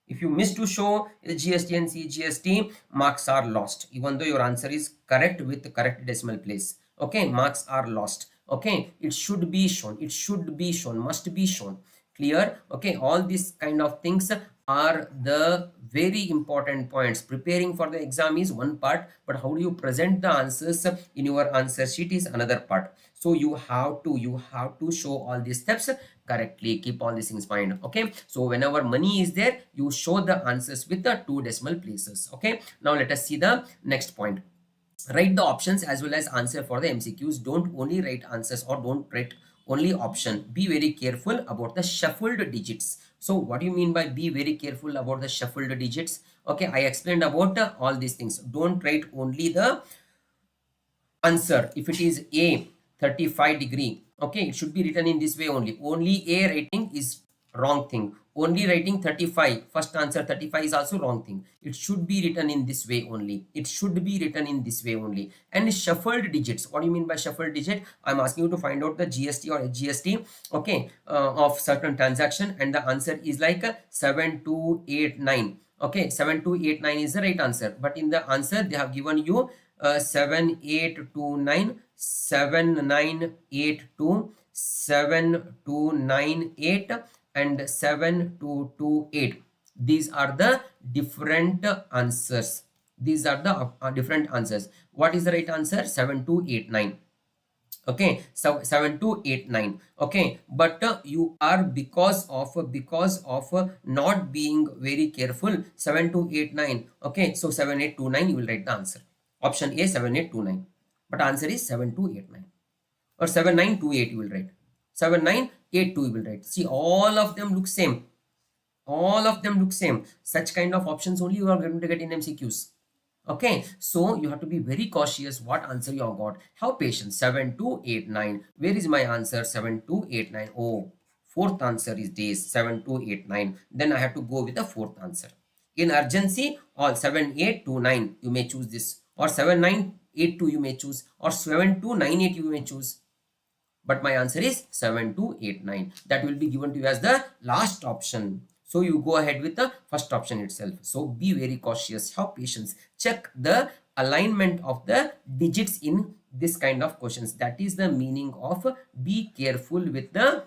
If you miss to show GST and CGST, marks are lost. Even though your answer is correct with the correct decimal place. Okay, marks are lost. Okay, it should be shown. It should be shown. Must be shown. Clear? Okay, all these kind of things are the very important points. Preparing for the exam is one part, but how do you present the answers in your answer sheet is another part. So you have to show all these steps correctly. Keep all these things in mind. Okay, so whenever money is there, you show the answers with the 2 decimal places. Okay, now let us see the next point. Write the options as well as answer for the MCQs. Don't only write answers or don't write only option. Be very careful about the shuffled digits. So what do you mean by be very careful about the shuffled digits? Okay, I explained about all these things. Don't write only the answer. If it is A 35°, okay, it should be written in this way only. Only A writing is wrong thing. Only writing 35, first answer 35 is also wrong thing. It should be written in this way only. It should be written in this way only. And shuffled digits, what do you mean by shuffled digit? I'm asking you to find out the GST or GST, okay, of certain transaction, and the answer is like 7289. Okay, 7289 is the right answer, but in the answer they have given you 7829, 7982, 7298 and 7228. These are the different answers. These are the different answers. What is the right answer? 7289. Okay, so 7289. Okay, but you are because of not being very careful, 7289. Okay, so 7829 you will write the answer. Option A 7829, but answer is 7289, or 7928 you will write. 7982 you will write. See, all of them look same. All of them look same. Such kind of options only you are going to get in MCQs. Okay, so you have to be very cautious what answer you have got. Have patience. 7289. Where is my answer? 7289. Oh, fourth answer is days. 7289. Then I have to go with the fourth answer. In urgency, all 7829 you may choose this, or 7982 you may choose, or 7298 you may choose. But my answer is 7289. That will be given to you as the last option. So you go ahead with the first option itself. So be very cautious, have patience, check the alignment of the digits in this kind of questions. That is the meaning of be careful with the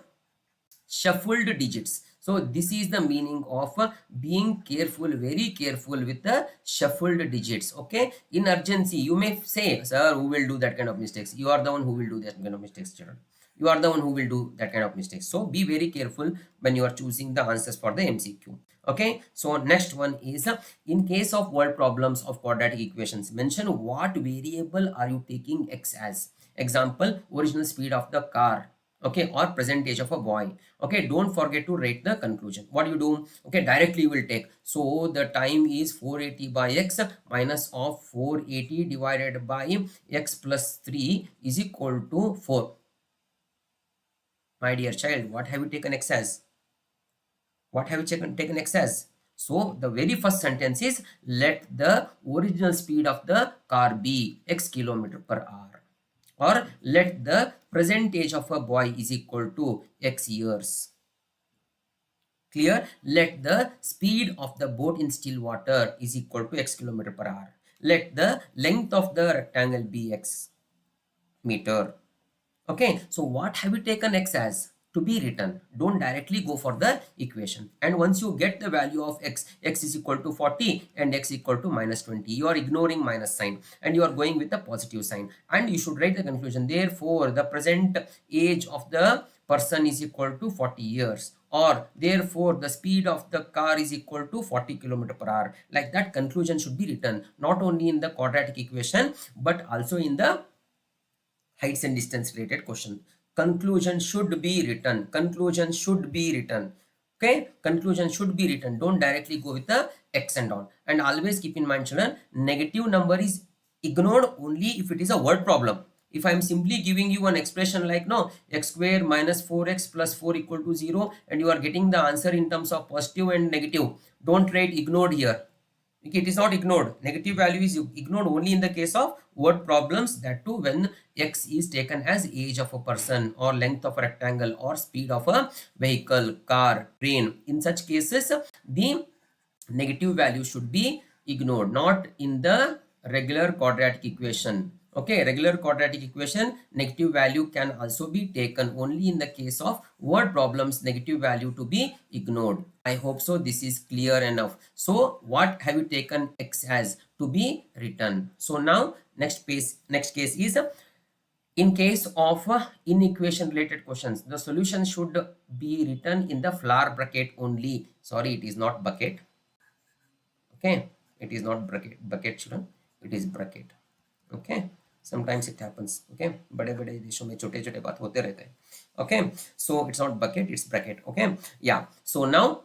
shuffled digits. So this is the meaning of being careful, very careful with the shuffled digits. Okay, in urgency you may say, sir, who will do that kind of mistakes? You are the one who will do that kind of mistakes, children. You are the one who will do that kind of mistakes. So be very careful when you are choosing the answers for the MCQ. Okay, so next one is in case of word problems of quadratic equations, mention what variable are you taking x as. Example, original speed of the car, okay, or present age of a boy. Okay, don't forget to write the conclusion. What do you do? Okay, directly you will take, so the time is 480 by x minus of 480 divided by x plus 3 is equal to 4. My dear child, what have you taken x as? What have you taken x as? So the very first sentence is, let the original speed of the car be x km/h, or let the present age of a boy is equal to x years. Clear? Let the speed of the boat in still water is equal to x km/h. Let the length of the rectangle be x meter. Okay, so what have you taken x as? to be written. Don't directly go for the equation. And once you get the value of x is equal to 40 and x equal to minus 20, you are ignoring minus sign and you are going with the positive sign, and you should write the conclusion. Therefore, the present age of the person is equal to 40 years, or therefore the speed of the car is equal to 40 km/h. Like that, conclusion should be written not only in the quadratic equation but also in the heights and distance related question. Conclusion should be written. Conclusion should be written. Okay, conclusion should be written. Don't directly go with the x and all. And always keep in mind, children, negative number is ignored only if it is a word problem. If I am simply giving you an expression like no x square minus 4x plus 4 equal to 0, and you are getting the answer in terms of positive and negative, don't write ignored here. Okay, it is not ignored. Negative value is ignored only in the case of word problems, that too when x is taken as age of a person or length of a rectangle or speed of a vehicle, car, train. In such cases, the negative value should be ignored, not in the regular quadratic equation. Okay, regular quadratic equation, negative value can also be taken. Only in the case of word problems, negative value to be ignored. I hope so this is clear enough. So what have you taken x as to be written? So now next case is, in case of inequation related questions, the solution should be written in the flower bracket only. Sorry, it is not bucket. Okay, it is not bucket children, it is bracket. Okay, sometimes it happens. Okay, बड़े बड़े देशों में छोटे छोटे बात होते रहते हैं. Okay, so it's not bucket, it's bracket. Okay, yeah. So now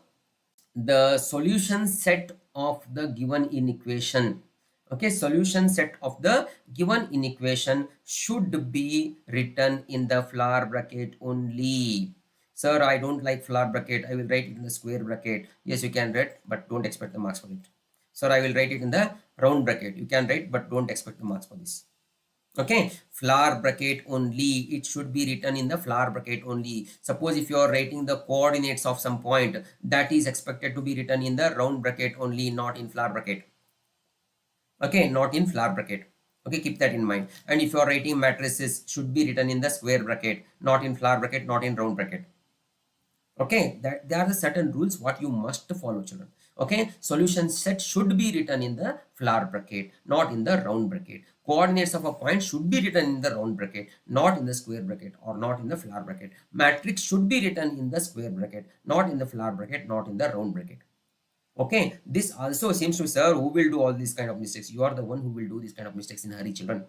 the solution set of the given inequation. Okay, solution set of the given inequation should be written in the flower bracket only. Sir, I don't like flower bracket, I will write it in the square bracket. Yes, you can write, but don't expect the marks for it. Sir, I will write it in the round bracket. You can write, but don't expect the marks for this. Okay, flower bracket only. It should be written in the flower bracket only. Suppose if you are writing the coordinates of some point, that is expected to be written in the round bracket only, not in flower bracket. Okay, not in flower bracket. Okay, keep that in mind. And if you are writing matrices, should be written in the square bracket, not in flower bracket, not in round bracket. Okay, that there are the certain rules what you must follow, children. Okay, solution set should be written in the flower bracket, not in the round bracket. Coordinates of a point should be written in the round bracket, not in the square bracket or not in the flower bracket. Matrix should be written in the square bracket, not in the flower bracket, not in the round bracket. Okay, this also seems to, sir, who will do all these kind of mistakes? You are the one who will do these kind of mistakes in a hurry, children.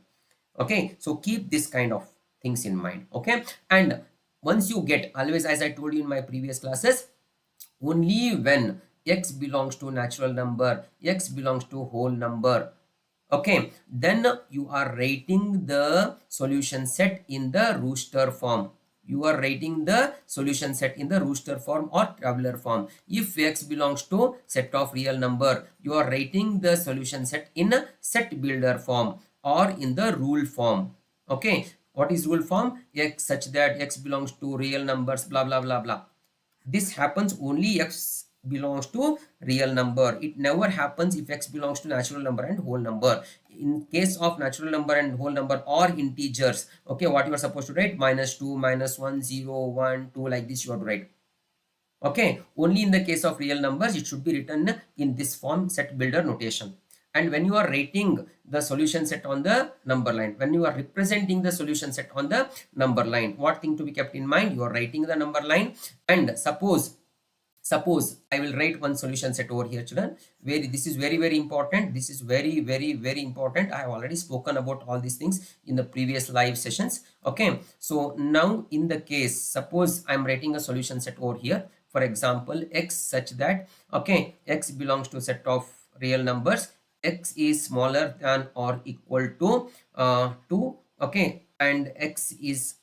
Okay, so keep this kind of things in mind. Okay, and once you get, always as I told you in my previous classes, only when x belongs to natural number, x belongs to whole number, okay, then you are writing the solution set in the rooster form. You are writing the solution set in the rooster form or tabular form. If x belongs to set of real number, you are writing the solution set in a set builder form or in the rule form. Okay, what is rule form? X such that x belongs to real numbers, blah blah blah blah. This happens only x belongs to real number. It never happens if x belongs to natural number and whole number. In case of natural number and whole number or integers, okay, what you are supposed to write? -2, -1, 0, 1, 2, like this you have to write. Okay, only in the case of real numbers it should be written in this form, set builder notation. And when you are writing the solution set on the number line, when you are representing the solution set on the number line, what thing to be kept in mind? You are writing the number line, and suppose I will write one solution set over here, children. This is very important. This is very important. I have already spoken about all these things in the previous live sessions. Okay, so now in the case, suppose I am writing a solution set over here. For example, x such that, okay, x belongs to a set of real numbers. X is smaller than or equal to 2. Okay, and x is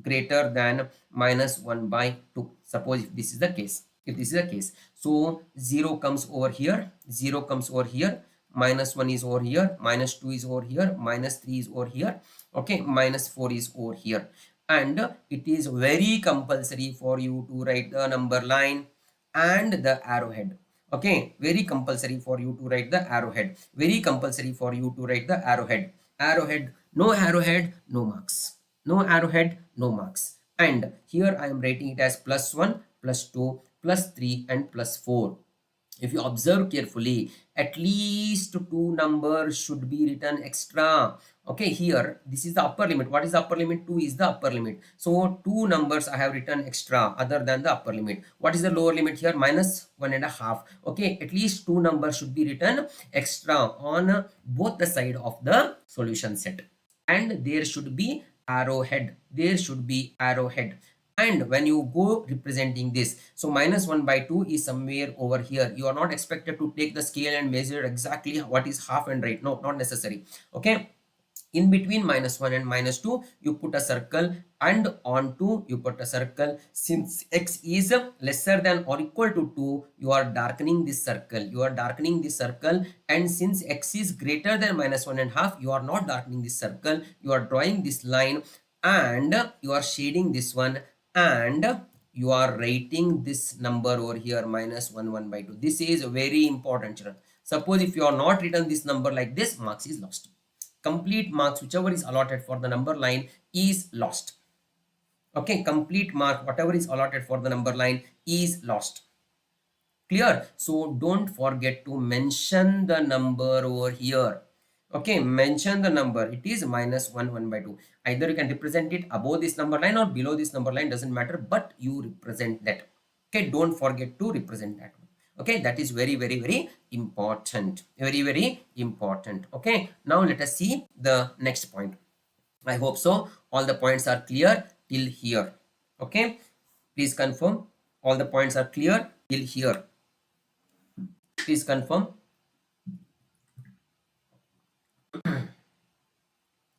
greater than -1/2. Suppose if this is the case, so 0 comes over here, 0 comes over here, -1 is over here, -2 is over here, -3 is over here, okay, -4 is over here. And it is very compulsory for you to write the number line and the arrowhead. Okay, very compulsory for you to write the arrowhead. Very compulsory for you to write the arrowhead. No arrowhead, no marks. No arrowhead, no marks. and here I am writing it as +1, +2, +3 and +4. If you observe carefully, at least two numbers should be written extra. Okay, here this is the upper limit. What is the upper limit? 2 is the upper limit. So two numbers I have written extra other than the upper limit. What is the lower limit here? -1.5. Okay, at least two numbers should be written extra on both the side of the solution set. And there should be arrowhead. There should be arrowhead. And when you go representing this, so -1/2 is somewhere over here. You are not expected to take the scale and measure exactly what is half and right. No, not necessary. Okay, in between -1 and -2 you put a circle, and on 2 you put a circle. Since x is lesser than or equal to 2, you are darkening this circle. You are darkening this circle. And since x is greater than -1.5, you are not darkening this circle. You are drawing this line and you are shading this one, and you are writing this number over here, -1/2. This is very important, children. Suppose if you are not written this number like this, marks is lost. Complete marks, whichever is allotted for the number line, is lost. Okay, complete mark, whatever is allotted for the number line, is lost. Clear? So don't forget to mention the number over here. Okay, mention the number. It is -1/2. Either you can represent it above this number line or below this number line, doesn't matter, but you represent that. Okay, don't forget to represent that one. Okay, that is very, very, very important. Very, very important. Okay, now let us see the next point. I hope so. All the points are clear till here. Okay, please confirm. All the points are clear till here. Please confirm.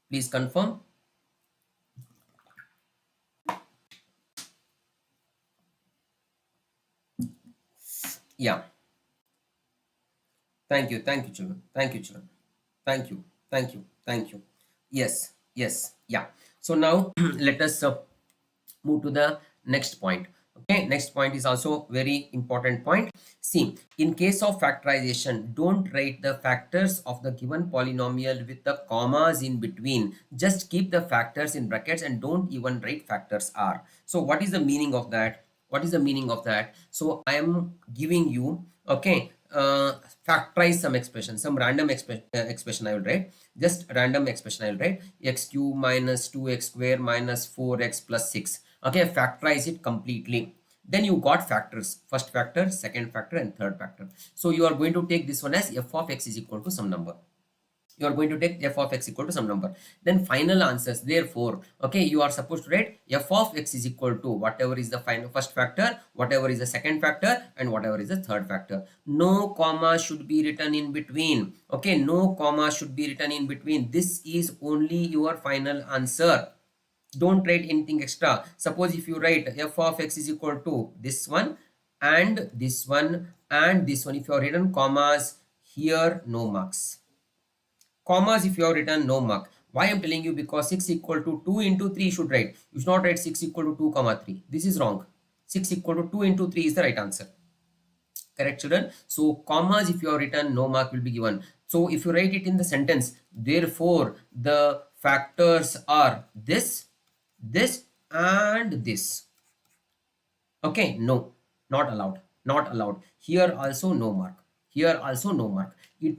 Please confirm. Yeah. Thank you. Thank you, children. Thank you, children. Thank you. Thank you. Thank you. Yes. Yes. Yeah. So now let us move to the next point. Okay, next point is also very important point. See, in case of factorization, don't write the factors of the given polynomial with the commas in between. Just keep the factors in brackets and don't even write factors are. So what is the meaning of that? What is the meaning of that? So I am giving you, okay, factorize some expression, some random expression I will write. Just random expression I will write. X cube minus 2x square minus 4x plus 6. Okay, factorize it completely. Then you got factors, first factor, second factor and third factor. So you are going to take this one as f of x is equal to some number. You are going to take f of x equal to some number. Then final answers, therefore, okay, you are supposed to write f of x is equal to whatever is the final first factor, whatever is the second factor and whatever is the third factor. No comma should be written in between. Okay, no comma should be written in between. This is only your final answer. Don't write anything extra. Suppose if you write f of x is equal to this one and this one and this one, if you have written commas here, no marks. Commas if you have written, no mark. Why I'm telling you? Because 6 equal to 2 into 3 you should write. You should not write 6 equal to 2 comma 3. This is wrong. 6 equal to 2 into 3 is the right answer. Correct, children? So commas if you have written, no mark will be given. So if you write it in the sentence, therefore the factors are this, this and this. Okay, no, not allowed. Not allowed. Here also no mark. Here also no mark. It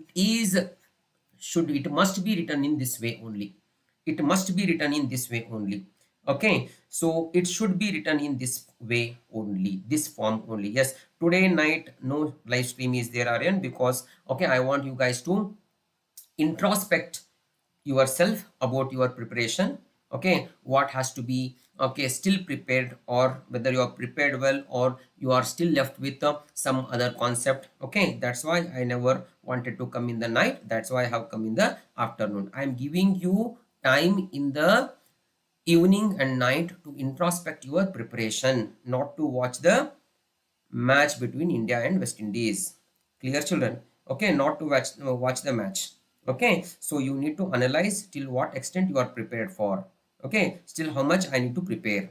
must be written in this way only. It must be written in this way only. Okay, so it should be written in this way only, this form only. Yes, today night no live stream is there, Aryan, because okay, I want you guys to introspect yourself about your preparation. Okay, what has to be, okay, still prepared, or whether you are prepared well or you are still left with some other concept. Okay, that's why I never wanted to come in the night. That's why I have come in the afternoon. I am giving you time in the evening and night to introspect your preparation, not to watch the match between India and West Indies. Clear, children? Okay, not to watch the match. Okay, so you need to analyze till what extent you are prepared for. Okay, still how much I need to prepare.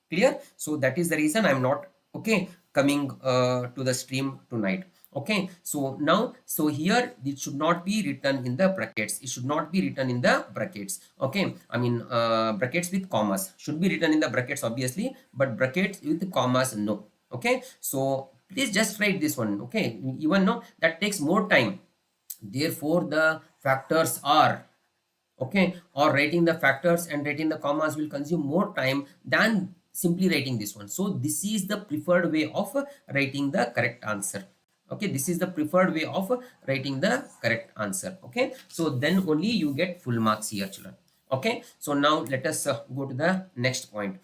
Clear? So that is the reason I'm not, okay, coming to the stream tonight. Okay, so now, so here it should not be written in the brackets, it should not be written in the brackets. Okay, I mean brackets with commas should be written in the brackets obviously, but brackets with commas no. Okay, so please just write this one. Okay, even no, that takes more time, therefore the factors are, okay, or writing the factors and writing the commas will consume more time than simply writing this one. So this is the preferred way of writing the correct answer. Okay, this is the preferred way of writing the correct answer. Okay, so then only you get full marks here, children. Okay, so now let us go to the next point.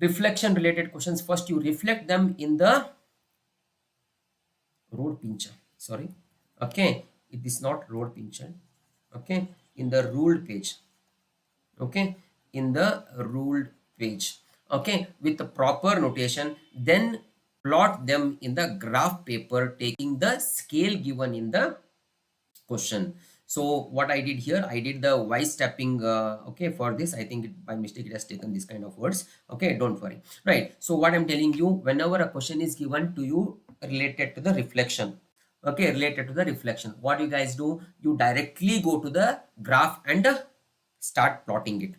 Reflection related questions. First you reflect them in the road pincher, sorry. Okay, it is not road pincher. Okay, in the ruled page. Okay, in the ruled page. Okay, with the proper notation, then plot them in the graph paper taking the scale given in the question. So what I did here, I did the y stepping. Okay, for this I think by mistake it has taken this kind of words. Okay, don't worry. Right, so what I'm telling you, whenever a question is given to you related to the reflection, okay, related to the reflection, what you guys do, you directly go to the graph and start plotting it.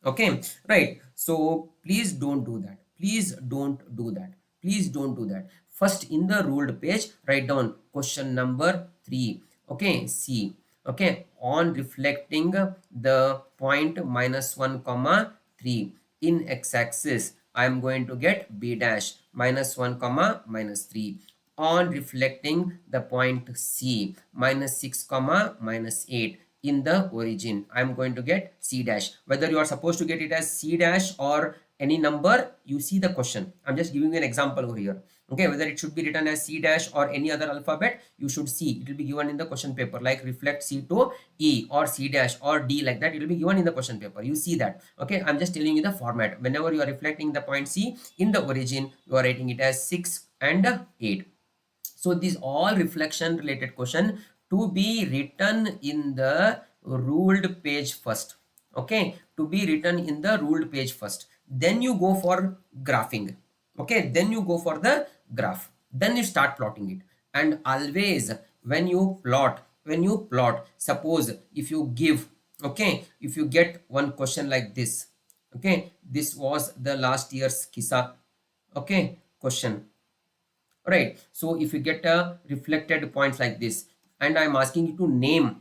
Okay, right, so please don't do that, please don't do that, please don't do that. First, in the ruled page, write down question number 3. Okay, C. Okay, on reflecting the point -1 comma 3 in x-axis, I am going to get b dash -1 comma -3. On reflecting the point C -6 comma -8 in the origin, I'm going to get C dash. Whether you are supposed to get it as C dash or any number, you see the question. I'm just giving you an example over here. Okay, whether it should be written as C dash or any other alphabet, you should see. It will be given in the question paper, like reflect C to E or C dash or D, like that. It will be given in the question paper. You see that. Okay, I'm just telling you the format. Whenever you are reflecting the point C in the origin, you are writing it as 6 and 8. So these all reflection related question to be written in the ruled page first. Okay, to be written in the ruled page first. Then you go for graphing. Okay, then you go for the graph. Then you start plotting it. And always when you plot, suppose if you give, okay, if you get one question like this, okay, this was the last year's KISA, okay, question. Right, so if you get a reflected points like this and I'm asking you to name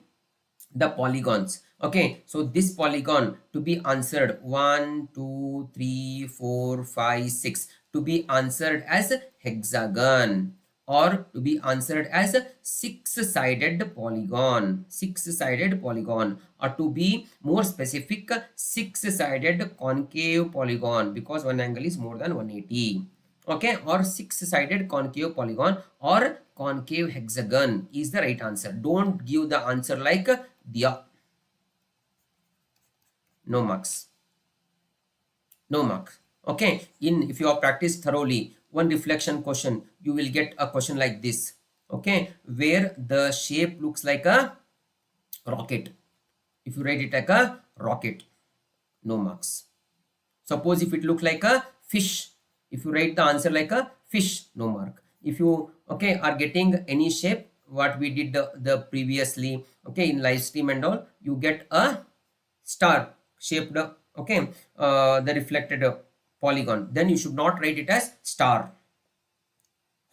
the polygons, okay, so this polygon to be answered 1 2 3 4 5 6 to be answered as hexagon, or to be answered as a six-sided polygon, or to be more specific, six-sided concave polygon, because one angle is more than 180. Okay, or six-sided concave polygon or concave hexagon is the right answer. Don't give the answer like Dia. No marks. No marks. Okay, if you have practiced thoroughly one reflection question, you will get a question like this. Okay, where the shape looks like a rocket. If you write it like a rocket, no marks. Suppose if it looks like a fish, if you write the answer like a fish, no mark. If you, okay, are getting any shape, what we did the previously, okay, in live stream and all, you get a star shaped, okay, the reflected polygon, then you should not write it as star,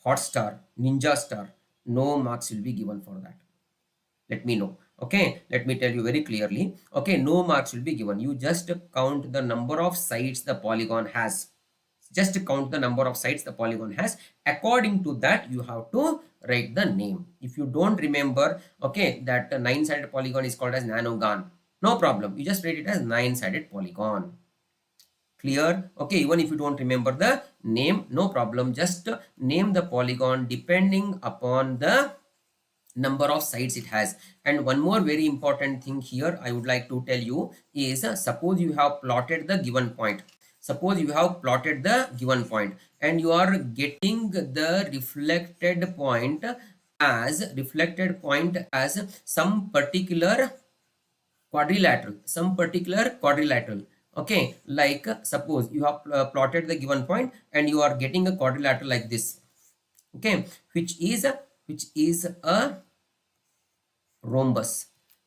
hot star, ninja star. No marks will be given for that. Let me know. Okay, let me tell you very clearly. Okay, no marks will be given. You just count the number of sides the polygon has. Just count the number of sides the polygon has. According to that, you have to write the name. If you don't remember, okay, that 9-sided polygon is called as nanogon, no problem. You just write it as 9-sided polygon. Clear? Okay, even if you don't remember the name, no problem. Just name the polygon depending upon the number of sides it has. And one more very important thing here I would like to tell you is, suppose you have plotted the given point. Suppose you have plotted the given point and you are getting the reflected point as some particular quadrilateral. Okay, like suppose you have plotted the given point and you are getting a quadrilateral like this, okay, which is which is a rhombus.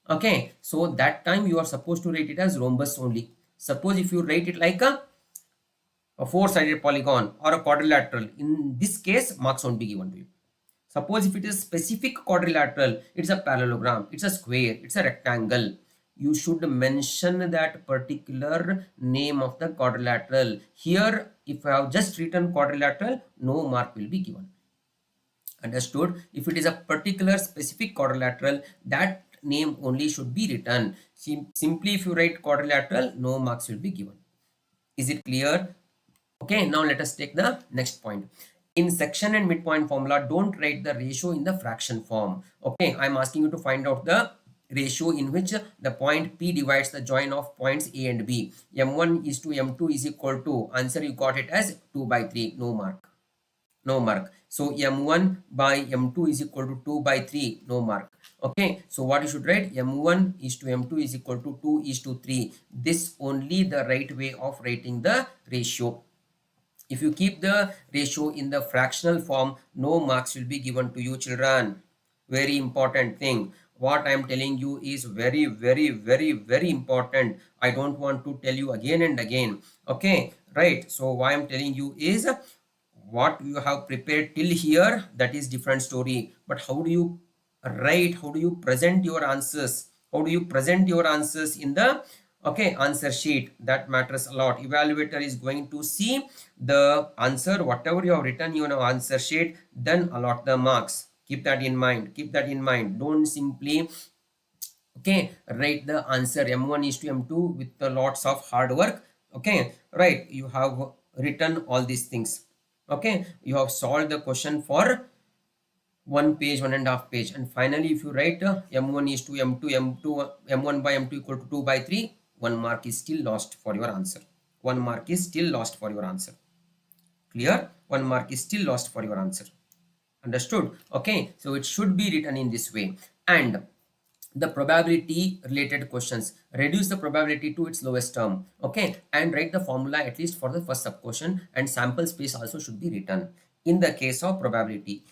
Okay, so that time you are supposed to write it as rhombus only. Suppose if you write it like a four-sided polygon or a quadrilateral, in this case marks won't be given to you. Suppose if it is specific quadrilateral, it's a parallelogram, it's a square, it's a rectangle, you should mention that particular name of the quadrilateral. Here if I have just written quadrilateral, no mark will be given. Understood? If it is a particular specific quadrilateral, that name only should be written. Simply if you write quadrilateral, no marks will be given. Is it clear? Okay, now let us take the next point. In section and midpoint formula, don't write the ratio in the fraction form. Okay, I'm asking you to find out the ratio in which the point P divides the join of points A and B. M1 is to M2 is equal to, answer you got it as 2 by 3, no mark. No mark. So M1 by M2 is equal to 2 by 3, no mark. Okay, so what you should write, M1 is to M2 is equal to 2 is to 3. This only the right way of writing the ratio. If you keep the ratio in the fractional form, no marks will be given to you, children. Very important thing. What I am telling you is very, very, very, very important. I don't want to tell you again and again. Okay, right. So why I'm telling you is what you have prepared till here, that is different story. But how do you write? How do you present your answers? How do you present your answers in the answer sheet? That matters a lot. Evaluator is going to see the answer, whatever you have written in your answer sheet, then allot the marks. Keep that in mind. Keep that in mind. Don't simply write the answer M1 is to M2 with lots of hard work. Okay, right, you have written all these things. Okay, you have solved the question for 1 page, 1.5 page, and finally if you write M1 is to M2, M1 by M2 equal to 2 by 3, 1 mark is still lost for your answer. 1 mark is still lost for your answer. Clear? 1 mark is still lost for your answer. Understood? Okay, so it should be written in this way. And the probability related questions, reduce the probability to its lowest term. Okay, and write the formula at least for the first sub question, and sample space also should be written. In the case of probability,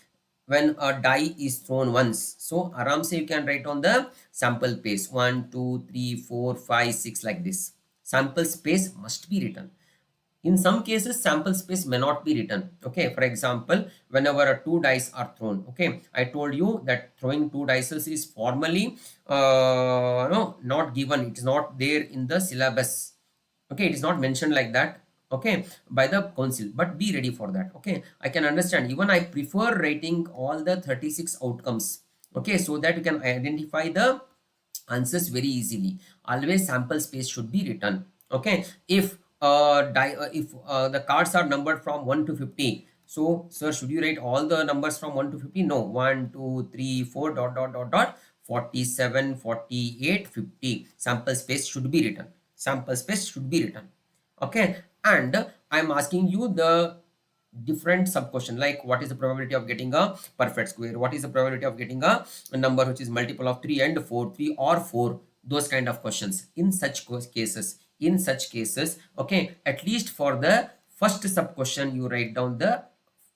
when a die is thrown once, so aram se you can write on the sample space 1 2 3 4 5 6 like this. Sample space must be written. In some cases, sample space may not be written. Okay, for example, whenever two dice are thrown, okay, I told you that throwing two dices is formally no, not given. It is not there in the syllabus. Okay, it is not mentioned like that, okay, by the council, but be ready for that. Okay, I can understand. Even I prefer writing all the 36 outcomes, okay, so that you can identify the answers very easily. Always sample space should be written. Okay, if the cards are numbered from 1 to 50, so sir, should you write all the numbers from 1 to 50? No, 1 2 3 4 dot dot dot dot 47 48 50. Sample space should be written. Sample space should be written. Okay, and I'm asking you the different sub question, like what is the probability of getting a perfect square, what is the probability of getting a number which is multiple of 3 and 4, 3 or 4, those kind of questions. In such cases, okay, at least for the first sub question you write down the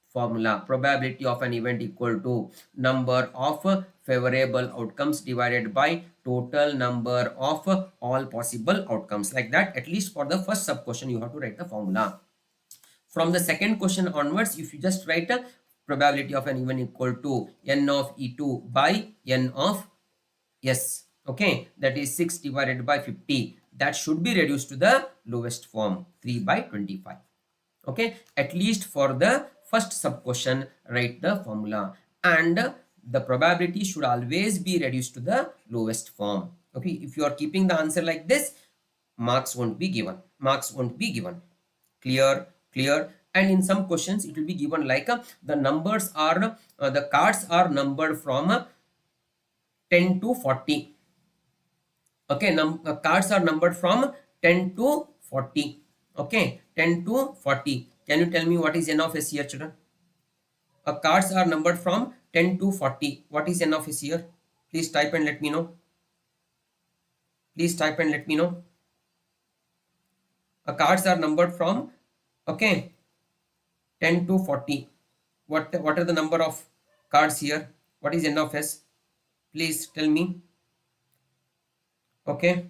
formula. Probability of an event equal to number of favorable outcomes divided by total number of all possible outcomes. Like that, at least for the first sub question you have to write the formula. From the second question onwards, if you just write a probability of an event equal to n of E2 by n of S, okay, that is 6 divided by 50. That should be reduced to the lowest form, 3 by 25. Okay, at least for the first sub question, write the formula, and the probability should always be reduced to the lowest form. Okay, if you are keeping the answer like this, marks won't be given. Marks won't be given. Clear? Clear? And in some questions it will be given like the numbers are the cards are numbered from 10 to 40. Okay, cards are numbered from 10 to 40. Okay, 10 to 40. Can you tell me what is n of s here, children? Cards are numbered from 10 to 40. What is n of s here? Please type and let me know. Please type and let me know. Cards are numbered from, okay, 10 to 40. What are the number of cards here? What is n of s? Please tell me. Okay,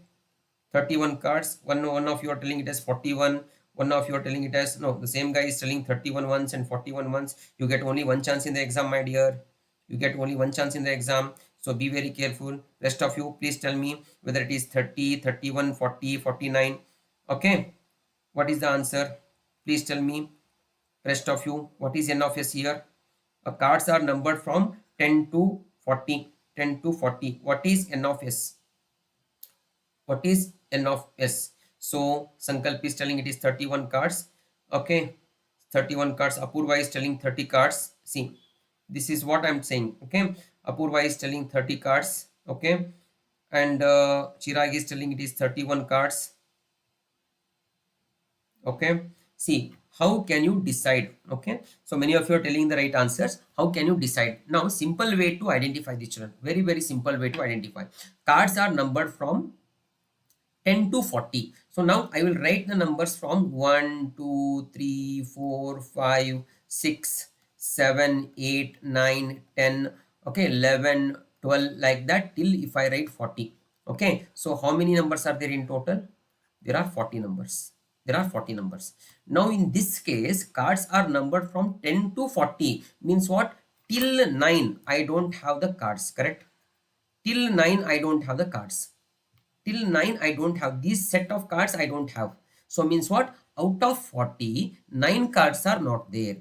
31 cards. One of you are telling it as 41. One of you are telling it as no. The same guy is telling 31 once and 41 once. You get only one chance in the exam, my dear. You get only one chance in the exam. So be very careful. Rest of you, please tell me whether it is 30, 31, 40, 49. Okay. What is the answer? Please tell me. Rest of you, what is n of s here? Cards are numbered from 10 to 40. 10 to 40. What is n of s? What is n of s? So Sankalp is telling it is 31 cards. Okay, 31 cards. Apurva is telling 30 cards. See, this is what I'm saying. Okay, Apurva is telling 30 cards. Okay, and Chirag is telling it is 31 cards. Okay, see, how can you decide? Okay, so many of you are telling the right answers. How can you decide? Now, simple way to identify the children. Very, very simple way to identify. Cards are numbered from 10 to 40. So now I will write the numbers from 1, 2, 3, 4, 5, 6, 7, 8, 9, 10, okay, 11, 12, like that till if I write 40. Okay, so how many numbers are there in total? There are 40 numbers. There are 40 numbers. Now in this case, cards are numbered from 10 to 40. Means what? Till 9, I don't have the cards, correct? Till 9, I don't have the cards. Till 9, I don't have this set of cards. I don't have. So means what? Out of 40, 9 cards are not there.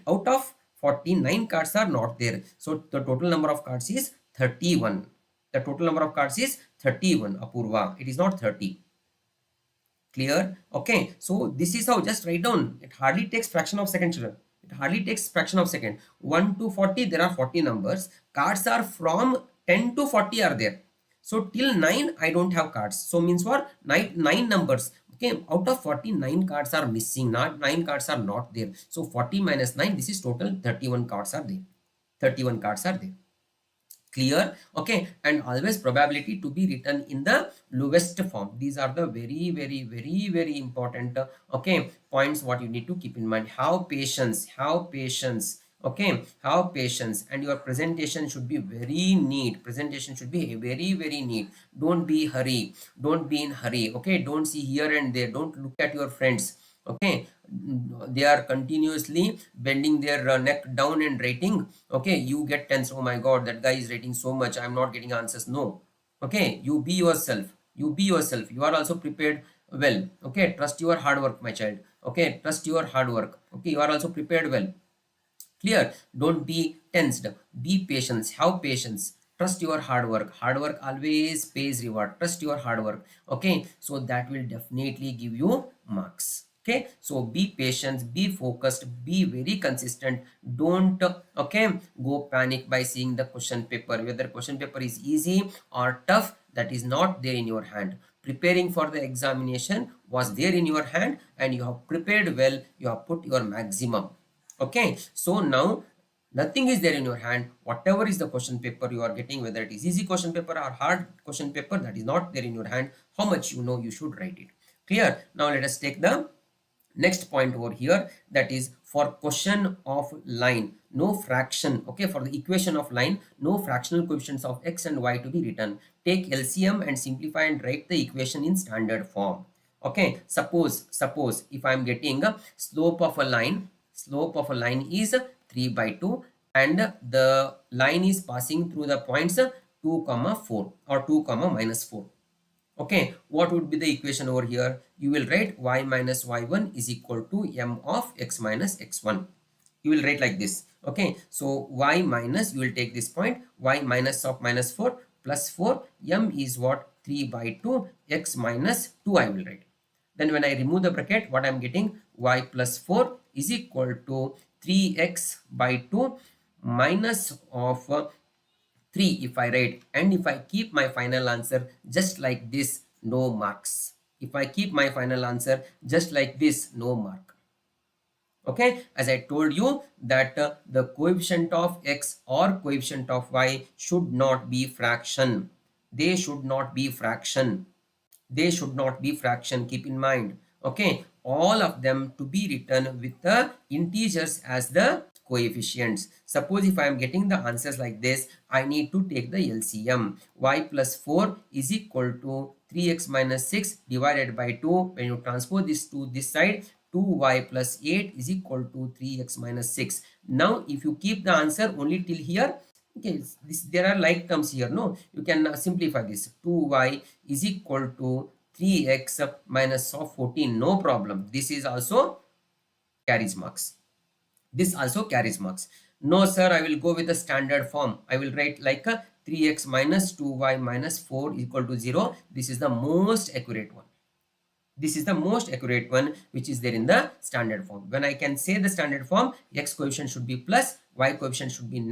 Out of 49 cards are not there. So the total number of cards is 31. The total number of cards is 31, Apurva. It is not 30. Clear? Okay, so this is how, just write down. It hardly takes fraction of second, children. It hardly takes fraction of second. 1 to 40, there are 40 numbers. Cards are from 10 to 40 are there. So till 9, I don't have cards. So means what? 9 numbers. Okay, out of 40, 9 cards are missing. Not 9 cards are not there. So 40 minus 9, this is total 31 cards are there. 31 cards are there. Clear? Okay, and always probability to be written in the lowest form. These are the very important okay, points what you need to keep in mind. Have patience, okay, have patience, and your presentation should be very neat. Presentation should be very neat. Don't be in hurry. Okay, don't see here and there. Don't look at your friends. Okay, they are continuously bending their neck down and writing. Okay, you get tense. Oh my god, that guy is writing so much, I'm not getting answers. No. Okay, you be yourself. You are also prepared well. Okay, trust your hard work, my child. Okay, trust your hard work. Okay, you are also prepared well. Clear? Don't be tensed. Be patient. Have patience. Trust your hard work. Hard work always pays reward. Trust your hard work. Okay, so that will definitely give you marks. Okay, so be patient, be focused, be very consistent. Don't okay, go panic by seeing the question paper. Whether question paper is easy or tough, that is not there in your hand. Preparing for the examination was there in your hand, and you have prepared well. You have put your maximum. Okay, so now nothing is there in your hand. Whatever is the question paper you are getting, whether it is easy question paper or hard question paper, that is not there in your hand. How much you know, you should write it. Clear? Now let us take the next point over here, that is for question of line, no fraction. Okay, for the equation of line, no fractional coefficients of x and y to be written. Take LCM and simplify and write the equation in standard form. Okay, suppose if I am getting a slope of a line is 3 by 2, and the line is passing through the points 2 comma 4 or 2 comma minus 4. Okay, what would be the equation over here? You will write y minus y1 is equal to m of x minus x1. You will write like this. Okay, so y minus, you will take this point, y minus of minus 4 plus 4, m is what? 3 by 2, x minus 2 I will write. Then when I remove the bracket, what I am getting? Y plus 4 is equal to 3x by 2 minus of 3 if I write, and if I keep my final answer just like this, no marks. If I keep my final answer just like this, no mark. Okay, as I told you that the coefficient of x or coefficient of y should not be fraction. They should not be fraction. They should not be fraction. Keep in mind. Okay, all of them to be written with the integers as the coefficients. Suppose if I am getting the answers like this, I need to take the LCM. Y plus 4 is equal to 3x minus 6 divided by 2. When you transpose this to this side, 2y plus 8 is equal to 3x minus 6. Now if you keep the answer only till here, okay, there are like terms here, no, you can simplify this. 2y is equal to 3x minus of 14, no problem. This is also carries marks. This also carries marks. No sir, I will go with the standard form. I will write like a 3x minus 2y minus 4 equal to 0. This is the most accurate one. This is the most accurate one which is there in the standard form. When I can say the standard form, x coefficient should be plus, y coefficient should be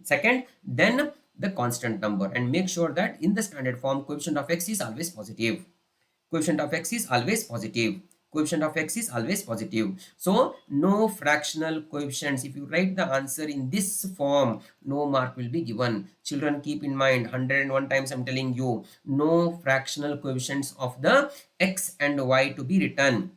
second, then the constant number, and make sure that in the standard form coefficient of x is always positive. Coefficient of x is always positive. Coefficient of x is always positive. So no fractional coefficients. If you write the answer in this form, no mark will be given. Children, keep in mind, 101 times I'm telling you, no fractional coefficients of the x and y to be written.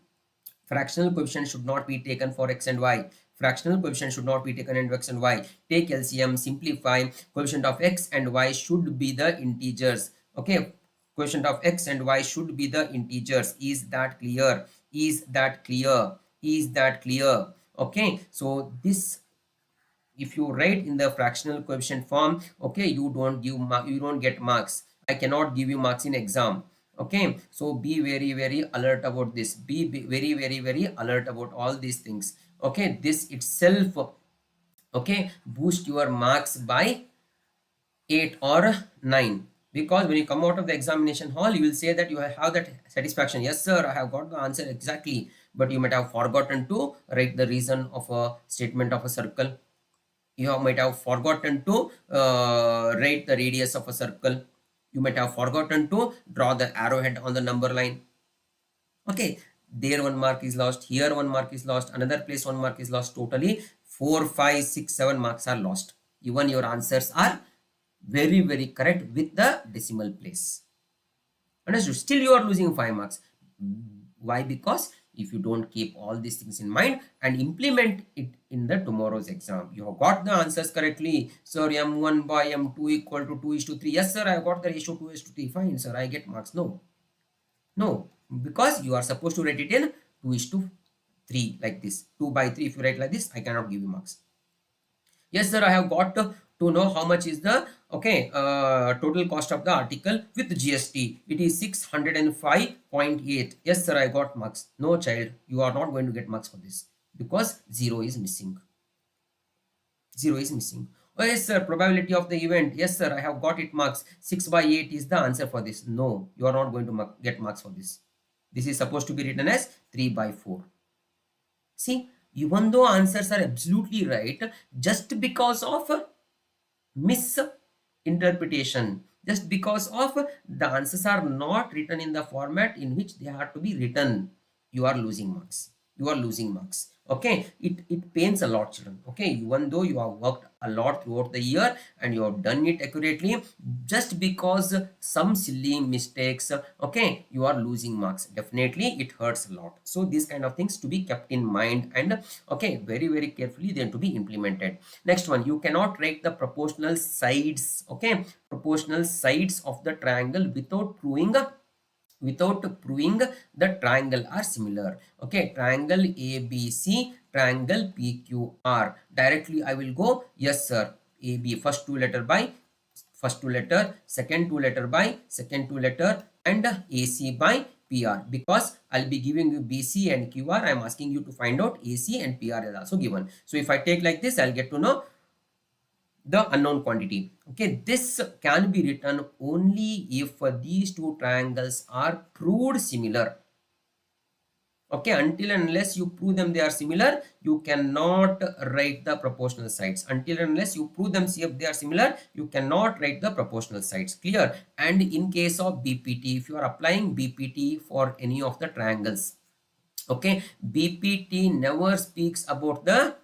Fractional coefficient should not be taken for x and y. Fractional coefficient should not be taken into x and y. Take LCM, simplify. Coefficient of x and y should be the integers. Okay, coefficient of x and y should be the integers. Is that clear? Is that clear? Is that clear? Okay, so this, if you write in the fractional coefficient form, okay, you don't get marks. I cannot give you marks in exam. Okay, so be very alert about this. Be very alert about all these things. Okay, this itself, okay, boost your marks by 8 or 9, because when you come out of the examination hall, you will say that you have that satisfaction. Yes sir, I have got the answer exactly, but you might have forgotten to write the reason of a statement of a circle. You might have forgotten to write the radius of a circle. You might have forgotten to draw the arrowhead on the number line. Okay, there 1 mark is lost, here 1 mark is lost, another place 1 mark is lost. Totally 4, 5, 6, 7 marks are lost. Even your answers are very correct with the decimal place. Understood? Still you are losing 5 marks. Why? Because if you don't keep all these things in mind and implement it in the tomorrow's exam, you have got the answers correctly. Sir, m1 by m2 equal to 2:3. Yes sir, I have got the ratio 2:3. Fine sir, I get marks. No, because you are supposed to write it in 2:3 like this. 2 by 3, if you write like this, I cannot give you marks. Yes sir, I have got to know how much is the total cost of the article with GST. It is 605.8. Yes sir, I got marks. No child, you are not going to get marks for this, because 0 is missing. 0 is missing. Oh yes sir, probability of the event. Yes sir, I have got it marks. 6 by 8 is the answer for this. No, you are not going to get marks for this. This is supposed to be written as 3 by 4. See, even though answers are absolutely right, just because of misinterpretation, just because of the answers are not written in the format in which they are to be written, you are losing marks. You are losing marks. Okay, it pains a lot, children. Okay, even though you have worked a lot throughout the year and you have done it accurately, just because some silly mistakes, okay, you are losing marks. Definitely it hurts a lot. So these kind of things to be kept in mind, and okay, very carefully then to be implemented. Next one, you cannot write the proportional sides, okay, proportional sides of the triangle without proving the triangle are similar. Okay, triangle ABC, triangle PQR. Directly I will go, yes sir, AB, first two letter by first two letter, second two letter by second two letter, and AC by PR, because I'll be giving you BC and QR. I'm asking you to find out AC and PR is also given. So if I take like this, I'll get to know the unknown quantity. Okay, this can be written only if these two triangles are proved similar. Okay, until and unless you prove them they are similar, you cannot write the proportional sides. Until and unless you prove them if they are similar, you cannot write the proportional sides. Clear? And in case of BPT, if you are applying BPT for any of the triangles, okay, BPT never speaks about the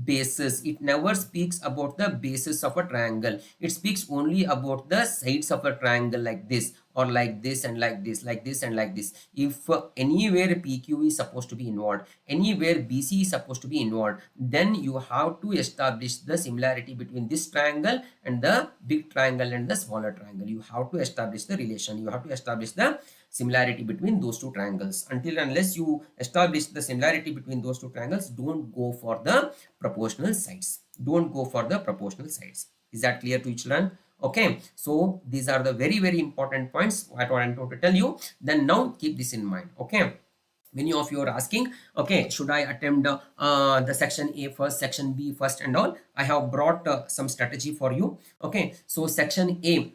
bases. It never speaks about the bases of a triangle. It speaks only about the sides of a triangle like this, or like this and like this, like this and like this. If anywhere PQ is supposed to be involved, anywhere BC is supposed to be involved, then you have to establish the similarity between this triangle and the big triangle and the smaller triangle. You have to establish the relation. You have to establish the similarity between those two triangles. Until unless you establish the similarity between those two triangles, don't go for the proportional sides. Don't go for the proportional sides. Is that clear to each children? Okay, so these are the very important points what I want to tell you. Then now keep this in mind. Okay, many of you are asking, okay, should I attempt the section A first, section B first and all? I have brought some strategy for you. Okay, so section A,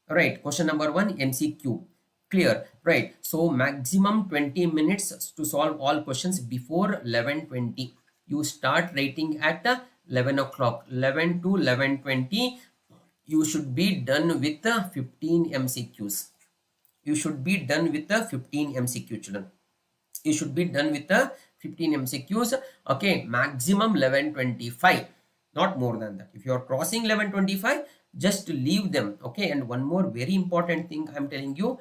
right, question number 1, MCQ. Clear, right? So maximum 20 minutes to solve all questions before 11:20. You start writing at 11 o'clock, 11 to 11:20. You should be done with the 15 MCQs. You should be done with the 15 MCQ, children. You should be done with the 15 MCQs. Okay, maximum 11:25, not more than that. If you are crossing 11:25, just leave them. Okay, and one more very important thing I'm telling you,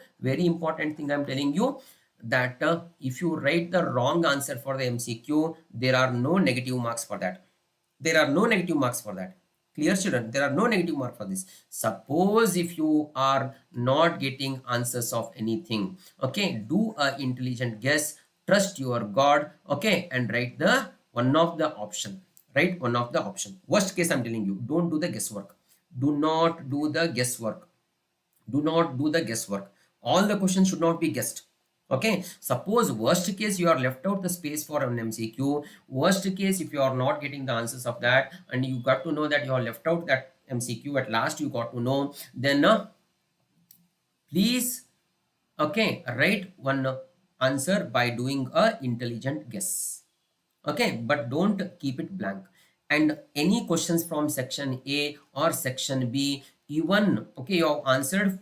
that if you write the wrong answer for the MCQ, there are no negative marks for that. There are no negative marks for that. Clear, children? There are no negative mark for this. Suppose if you are not getting answers of anything, okay, do a intelligent guess, trust your God, okay, and write the one of the option. Write one of the option. Worst case, I'm telling you, don't do the guesswork. Do not do the guesswork. Do not do the guesswork. All the questions should not be guessed. Okay, suppose worst case you are left out the space for an MCQ. Worst case, if you are not getting the answers of that and you got to know that you are left out that MCQ, at last you got to know, then please, okay, write one answer by doing a intelligent guess. Okay, but don't keep it blank. And any questions from section A or section B, even, okay, you have answered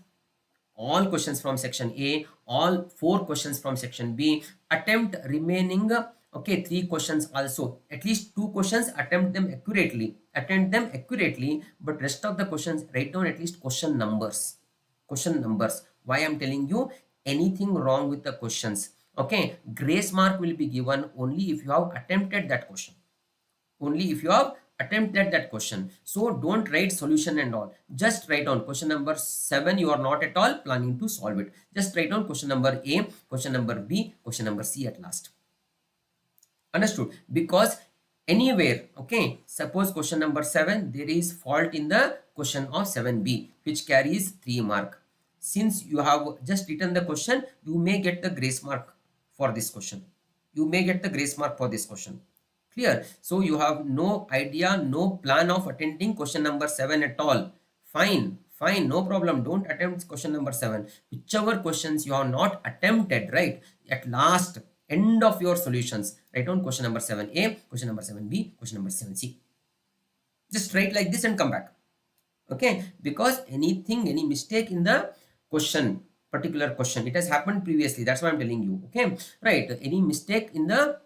all questions from section A, all 4 questions from section B, attempt remaining, okay, 3 questions also. At least 2 questions, attempt them accurately. Attempt them accurately, but rest of the questions, write down at least question numbers. Question numbers. Why I'm telling you, anything wrong with the questions, okay, grace mark will be given only if you have attempted that question. Only if you have attempted that question. So don't write solution and all. Just write down question number 7. You are not at all planning to solve it. Just write down question number A, question number B, question number C at last. Understood? Because anywhere, okay, suppose question number 7, there is fault in the question of 7B, which carries 3 mark. Since you have just written the question, you may get the grace mark for this question. You may get the grace mark for this question. Clear? So you have no idea, no plan of attending question number 7 at all. Fine, fine, no problem. Don't attempt question number 7. Whichever questions you have not attempted, right, at last end of your solutions, write down question number 7A, question number 7B, question number 7C. Just write like this and come back. Okay, because anything, any mistake in the question, particular question, it has happened previously. That's why I'm telling you. Okay, right, any mistake in the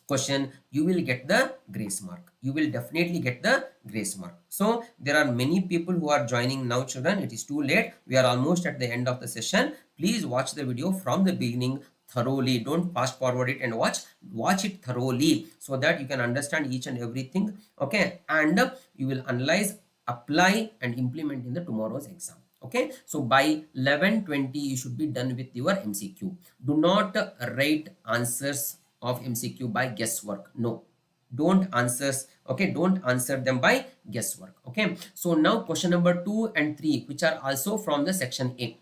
question, you will get the grace mark. You will definitely get the grace mark. So there are many people who are joining now, children. It is too late. We are almost at the end of the session. Please watch the video from the beginning thoroughly. Don't fast forward it and watch it thoroughly so that you can understand each and everything. Okay, and you will analyze, apply and implement in the tomorrow's exam. Okay, so by 11:20 you should be done with your MCQ. Do not write answers of MCQ by guesswork. No, don't answers, okay, don't answer them by guesswork. Okay, so now question number 2 and 3, which are also from the section A,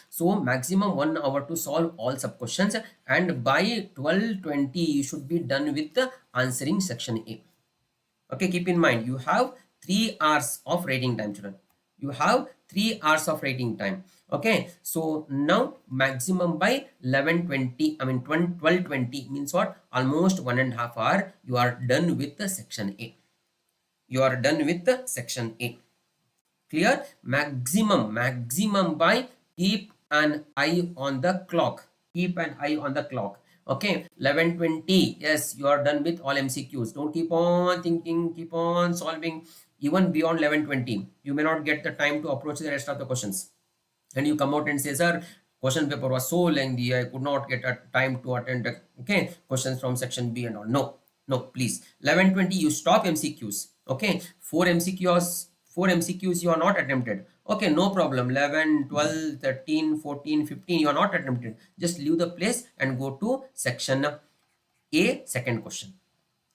so maximum 1 hour to solve all sub questions, and by 12:20 you should be done with the answering section A. Okay, keep in mind you have 3 hours of writing time, children. You have 3 hours of writing time. Okay, so now maximum by 11:20, I mean 12:20 means what? Almost 1.5 hour you are done with the section A. You are done with the section A. Clear? Maximum by, keep an eye on the clock. Keep an eye on the clock. Okay, 11:20. Yes, you are done with all MCQs. Don't keep on thinking, keep on solving. even beyond 11:20 you may not get the time to approach the rest of the questions, and you come out and say, sir, question paper was so lengthy, I could not get a time to attend the, okay, questions from section B and all. No, no, please. 11:20 you stop MCQs. Okay, four MCQs you are not attempted. Okay, no problem. 11, 12, 13, 14, 15 you are not attempted. Just leave the place and go to section A, second question.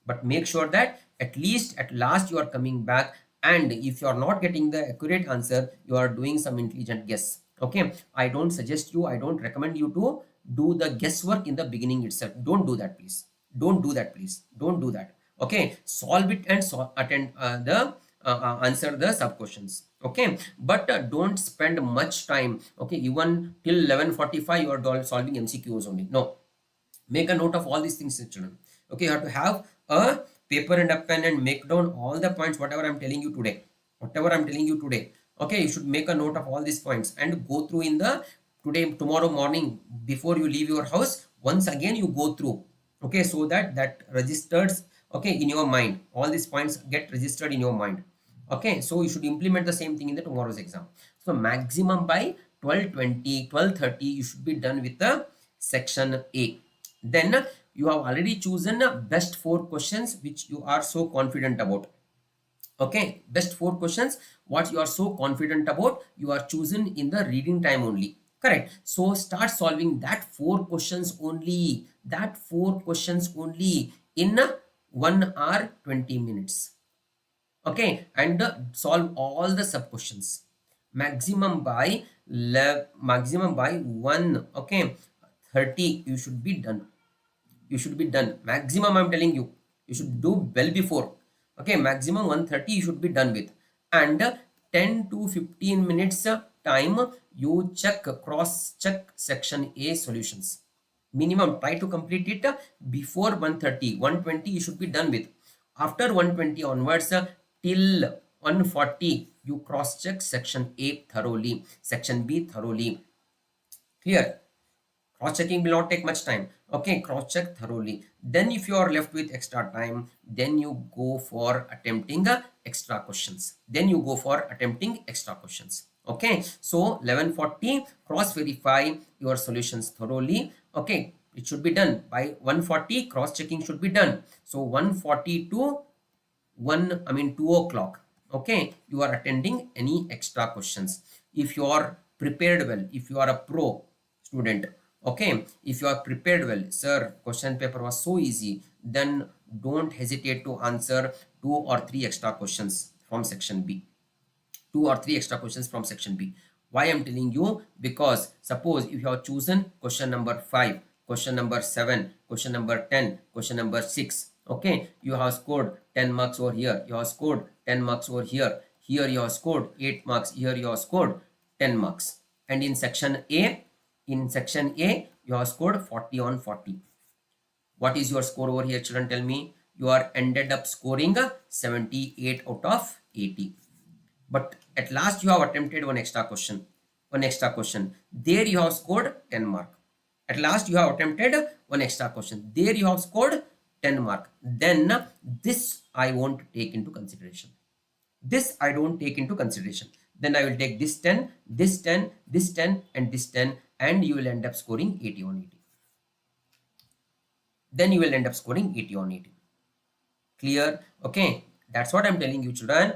But make sure that at least at last you are coming back, and if you are not getting the accurate answer, you are doing some intelligent guess. Okay, I don't suggest you, I don't recommend you to do the guesswork in the beginning itself. Don't do that, please. Don't do that, please. Don't do that. Okay, solve it and attend the answer the sub questions. Okay, but don't spend much time. Okay, even till 11:45 you are solving MCQs only. No, make a note of all these things, children. Okay, you have to have a paper and a pen and make down all the points, whatever I'm telling you today. Whatever I'm telling you today. Okay, you should make a note of all these points and go through in the tomorrow morning before you leave your house. Once again you go through. Okay, so that registers, okay, in your mind. All these points get registered in your mind. Okay, so you should implement the same thing in the tomorrow's exam. So maximum by 12:20, 12:30 you should be done with the section A. Then you have already chosen best 4 questions which you are so confident about. Okay, best 4 questions what you are so confident about, you are chosen in the reading time only. Correct. So start solving that 4 questions only. That 4 questions only in 1 hour 20 minutes. Okay, and solve all the sub questions. Maximum by 1, okay, 30 you should be done. You should be done. Maximum I'm telling you. You should do well before. Okay, maximum 1:30 you should be done with. And 10 to 15 minutes time you cross check section A solutions. Minimum try to complete it before 1:30. 1:20 you should be done with. After 1:20 onwards till 1:40 you cross check section A thoroughly, section B thoroughly. Clear? Cross checking will not take much time. Okay, cross check thoroughly. Then if you are left with extra time, then you go for attempting extra questions. Okay, so 11:40 cross verify your solutions thoroughly. Okay, it should be done by 1:40. Cross checking should be done. So 1:40 to 2 o'clock. Okay, you are attending any extra questions. If you are prepared well, if you are a pro student, okay, if you are prepared well, sir, question paper was so easy, then don't hesitate to answer 2 or 3 extra questions from section B. 2 or 3 extra questions from section B. Why I'm telling you? Because suppose if you have chosen question number 5, question number 7, question number 10, question number 6, okay, you have scored 10 marks over here, you have scored 10 marks over here, here you have scored 8 marks, here you have scored 10 marks, and in section A you have scored 40 on 40. What is your score over here, children? Tell me. You are ended up scoring 78 out of 80. But at last you have attempted one extra question. There you have scored 10 mark. At last you have attempted one extra question. There you have scored 10 mark. Then this I won't take into consideration. This I don't take into consideration. Then I will take this 10, this 10, this 10, and this 10, and you will end up scoring 80 on 80. Then you will end up scoring 80 on 80. Clear? Okay, that's what I'm telling you, children.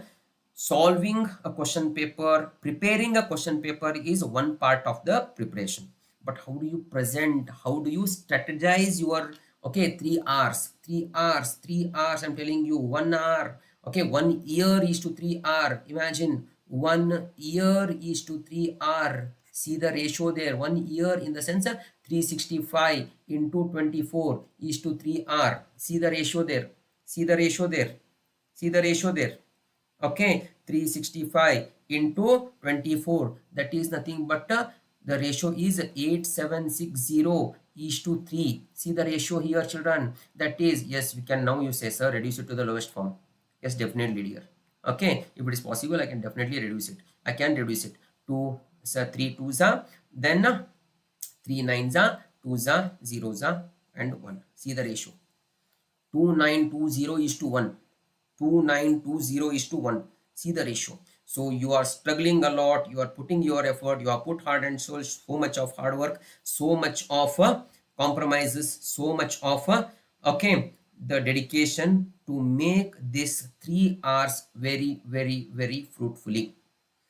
Solving a question paper, preparing a question paper is one part of the preparation. But how do you present? How do you strategize your, okay, 3 hours, 3 hours, 3 hours, I'm telling you, 1 hour. Okay, 1 year is to 3 hour. Imagine 1 year is to 3 hour. See the ratio there. 1 year in the sense 365 into 24 is to 3 hour. See the ratio there. See the ratio there. See the ratio there. Okay, 365 into 24. That is nothing but the ratio is 8760 is to 3. See the ratio here, children. That is, yes, we can now, you say, sir, reduce it to the lowest form. Yes, definitely, dear. Okay, if it is possible, I can definitely reduce it. I can reduce it to 3 2s, then 3 9s, 2s, 0s, and 1. See the ratio. 2920 is to 1. 2920 is to 1. See the ratio. So you are struggling a lot, you are putting your effort, you are put heart and soul, so much of hard work, so much of compromises, so much of okay, the dedication to make this 3 hours very, very, very fruitfully.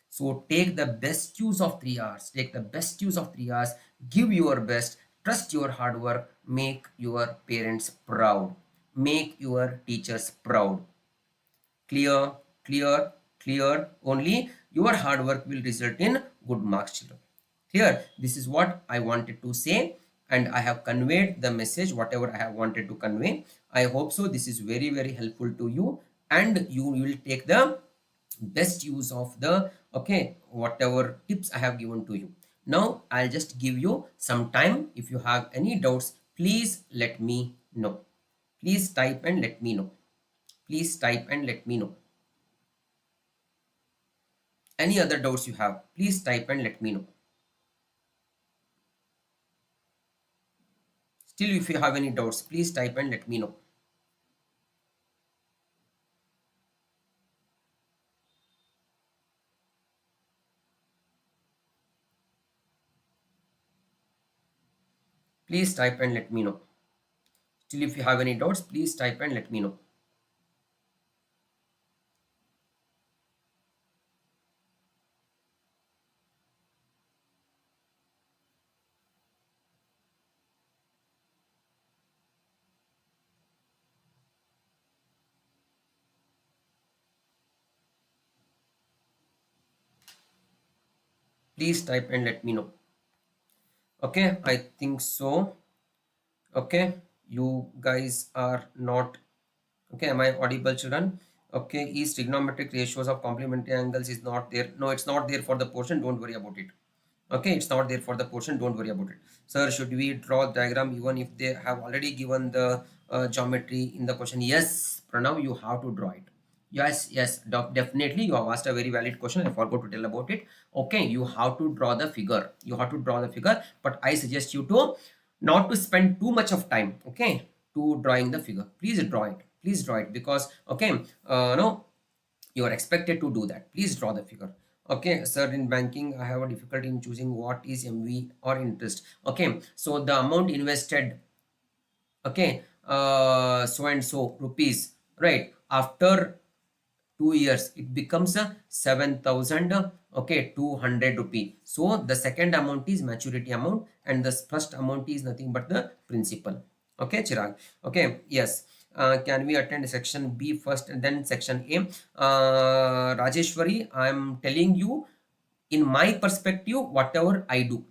So take the best use of 3 hours. Take the best use of 3 hours. Give your best. Trust your hard work. Make your parents proud. Make your teachers proud. Clear, clear, clear. Only your hard work will result in good marks, children. Clear. This is what I wanted to say, and I have conveyed the message whatever I have wanted to convey. I hope so. This is very, very helpful to you, and you will take the best use of the okay whatever tips I have given to you. Now I'll just give you some time. If you have any doubts, please let me know. Please type and let me know. Please type and let me know. Any other doubts you have, please type and let me know. Still, if you have any doubts, please type and let me know. Please type and let me know. Still, if you have any doubts, please type and let me know. Please type and let me know. Okay, I think so. Okay, you guys are not okay. Am I audible, children? Okay, is trigonometric ratios of complementary angles is not there. No, it's not there for the portion. Don't worry about it. Okay, it's not there for the portion. Don't worry about it. Sir, should we draw diagram even if they have already given the geometry in the question? Yes, Pranav, you have to draw it. Yes, yes, definitely. You have asked a very valid question. I forgot to tell about it. Okay, you have to draw the figure. You have to draw the figure, but I suggest you to not to spend too much of time. Okay, to drawing the figure. Please draw it. Please draw it because okay, no, you are expected to do that. Please draw the figure. Okay, sir, in banking I have a difficulty in choosing what is MV or interest. Okay, so the amount invested, okay, so and so rupees, right, after 2 years it becomes a 7,000 okay 200 rupee. So the second amount is maturity amount and the first amount is nothing but the principal. Okay, Chirag. Okay, yes. Can we attend section B first and then section A? Rajeshwari, I am telling you in my perspective whatever I do.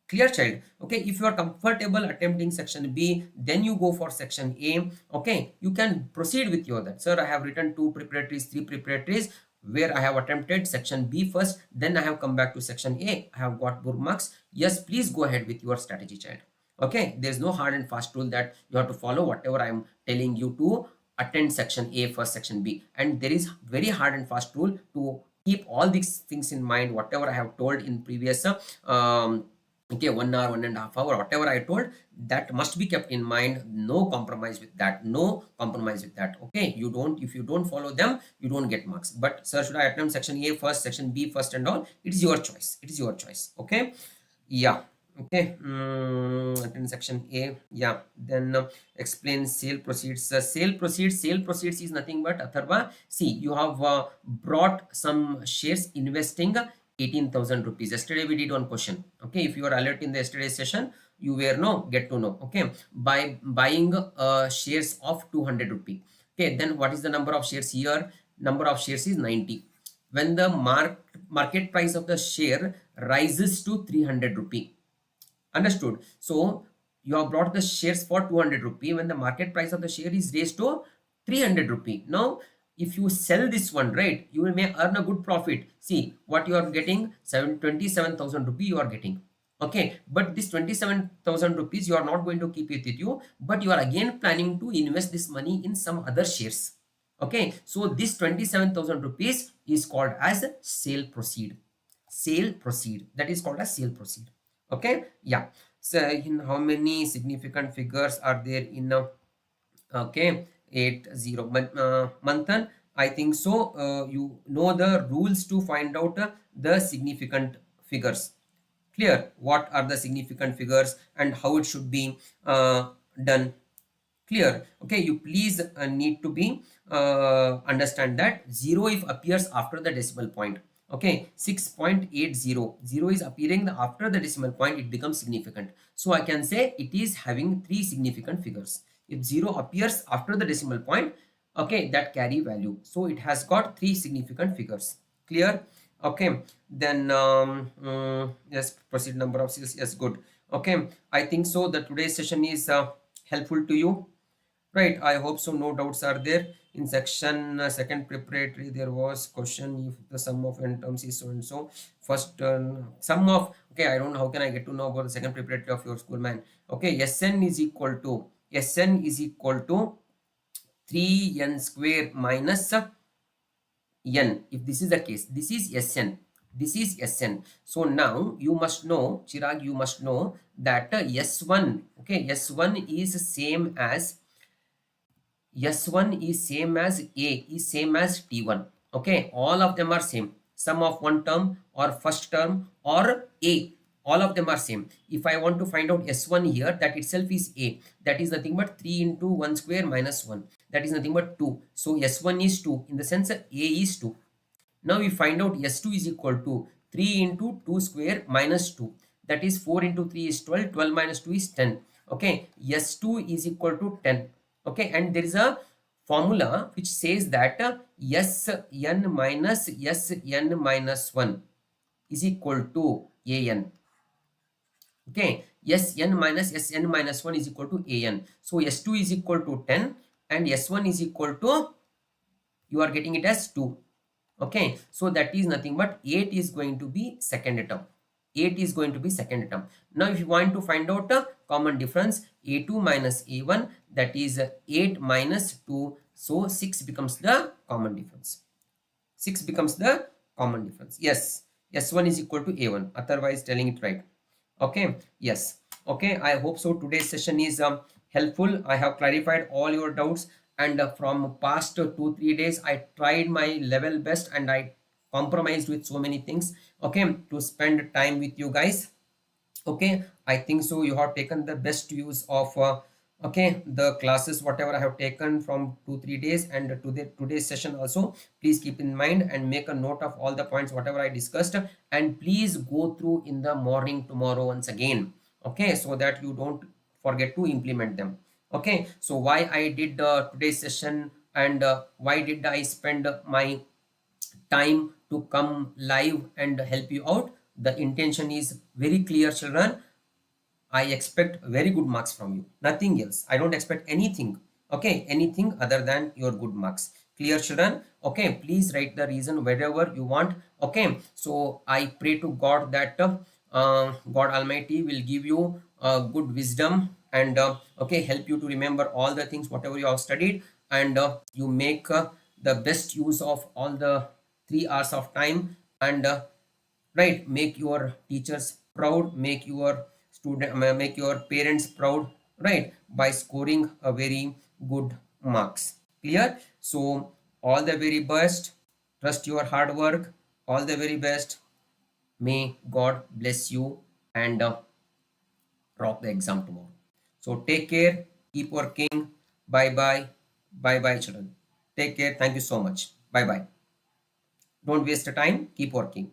Clear, child? Okay, if you are comfortable attempting section B, then you go for section A. Okay, you can proceed with your that. Sir, I have written 2 preparatories, 3 preparatories where I have attempted section B first, then I have come back to section A. I have got good marks. Yes, please go ahead with your strategy, child. Okay, there's no hard and fast rule that you have to follow whatever I am telling you to attend section A first, section B. And there is very hard and fast rule to keep all these things in mind, whatever I have told in previous okay 1 hour, 1.5 hour, whatever I told, that must be kept in mind. No compromise with that. No compromise with that. Okay, you don't, if you don't follow them, you don't get marks. But sir, should I attempt section A first, section B first and all? It is your choice. It is your choice. Okay, yeah. Okay, attend section A. Yeah, then explain sale proceeds. Sale proceeds is nothing but Atharva. See, you have brought some shares investing 18,000 rupees. Yesterday we did one question. Okay, if you are alert in the yesterday session, you were no get to know. Okay, by buying shares of 200 rupee. Okay, then what is the number of shares here? Number of shares is 90. When the market price of the share rises to 300 rupee. Understood? So you have brought the shares for 200 rupee when the market price of the share is raised to 300 rupee. Now if you sell this one, right, you may earn a good profit. See what you are getting, 27,000 rupee you are getting. Okay, but this 27,000 rupees you are not going to keep it with you, but you are again planning to invest this money in some other shares. Okay, so this 27,000 rupees is called as sale proceed. Sale proceed, that is called as sale proceed. Okay, yeah. So in how many significant figures are there in okay 80 Manthan, I think so. You know the rules to find out the significant figures. Clear? What are the significant figures and how it should be done? Clear? Okay, you please need to be understand that 0 if appears after the decimal point. Okay, 6.80, 0 is appearing after the decimal point, it becomes significant. So I can say it is having three significant figures. If 0 appears after the decimal point, okay, that carry value, so it has got three significant figures. Clear? Okay, then yes, proceed number of series. Yes, good. Okay, I think so the today's session is helpful to you. Right, I hope so. No doubts are there. In section second preparatory, there was question if the sum of n terms is so and so. First sum of, okay, I don't know how can I get to know about the second preparatory of your school, man. Okay, Sn is equal to 3n square minus n. If this is the case, this is Sn. This is Sn. So now you must know, Chirag, you must know that S1, okay, S1 is same as S1 is same as A is same as T1. Okay, all of them are same. Sum of one term or first term or A, all of them are same. If I want to find out S1 here, that itself is A. That is nothing but 3 into 1 square minus 1. That is nothing but 2. So S1 is 2. In the sense A is 2. Now we find out S2 is equal to 3 into 2 square minus 2. That is 4 into 3 is 12. 12 minus 2 is 10. Okay, S2 is equal to 10. Okay, and there is a formula which says that Sn minus Sn minus 1 is equal to An. Okay, Sn minus Sn minus 1 is equal to An. So S2 is equal to 10 and S1 is equal to, you are getting it as 2. Okay, so that is nothing but 8 is going to be second term. 8 is going to be second term. Now if you want to find out a common difference, A2 minus A1, that is 8 minus 2, so 6 becomes the common difference. 6 becomes the common difference. Yes, S1 is equal to A1, otherwise telling it right. Okay, yes. Okay, I hope so today's session is helpful. I have clarified all your doubts, and from past 2-3 days I tried my level best and I compromised with so many things, okay, to spend time with you guys. Okay, I think so you have taken the best use of okay, the classes whatever I have taken from 2-3 days, and today's session also. Please keep in mind and make a note of all the points whatever I discussed, and please go through in the morning tomorrow once again. Okay, so that you don't forget to implement them. Okay, so why I did today's session, and why did I spend my time to come live and help you out? The intention is very clear, children. I expect very good marks from you, nothing else. I don't expect anything, okay, anything other than your good marks. Clear, children? Okay, please write the reason wherever you want. Okay, so I pray to God that God Almighty will give you good wisdom, and okay, help you to remember all the things whatever you have studied, and you make the best use of all the 3 hours of time, and right, make your teachers proud, make your make your parents proud, right, by scoring a very good marks. Clear? So all the very best, trust your hard work, all the very best. May God bless you, and rock the exam tomorrow. So take care, keep working. Bye bye. Bye bye, children. Take care. Thank you so much. Bye bye. Don't waste the time, keep working.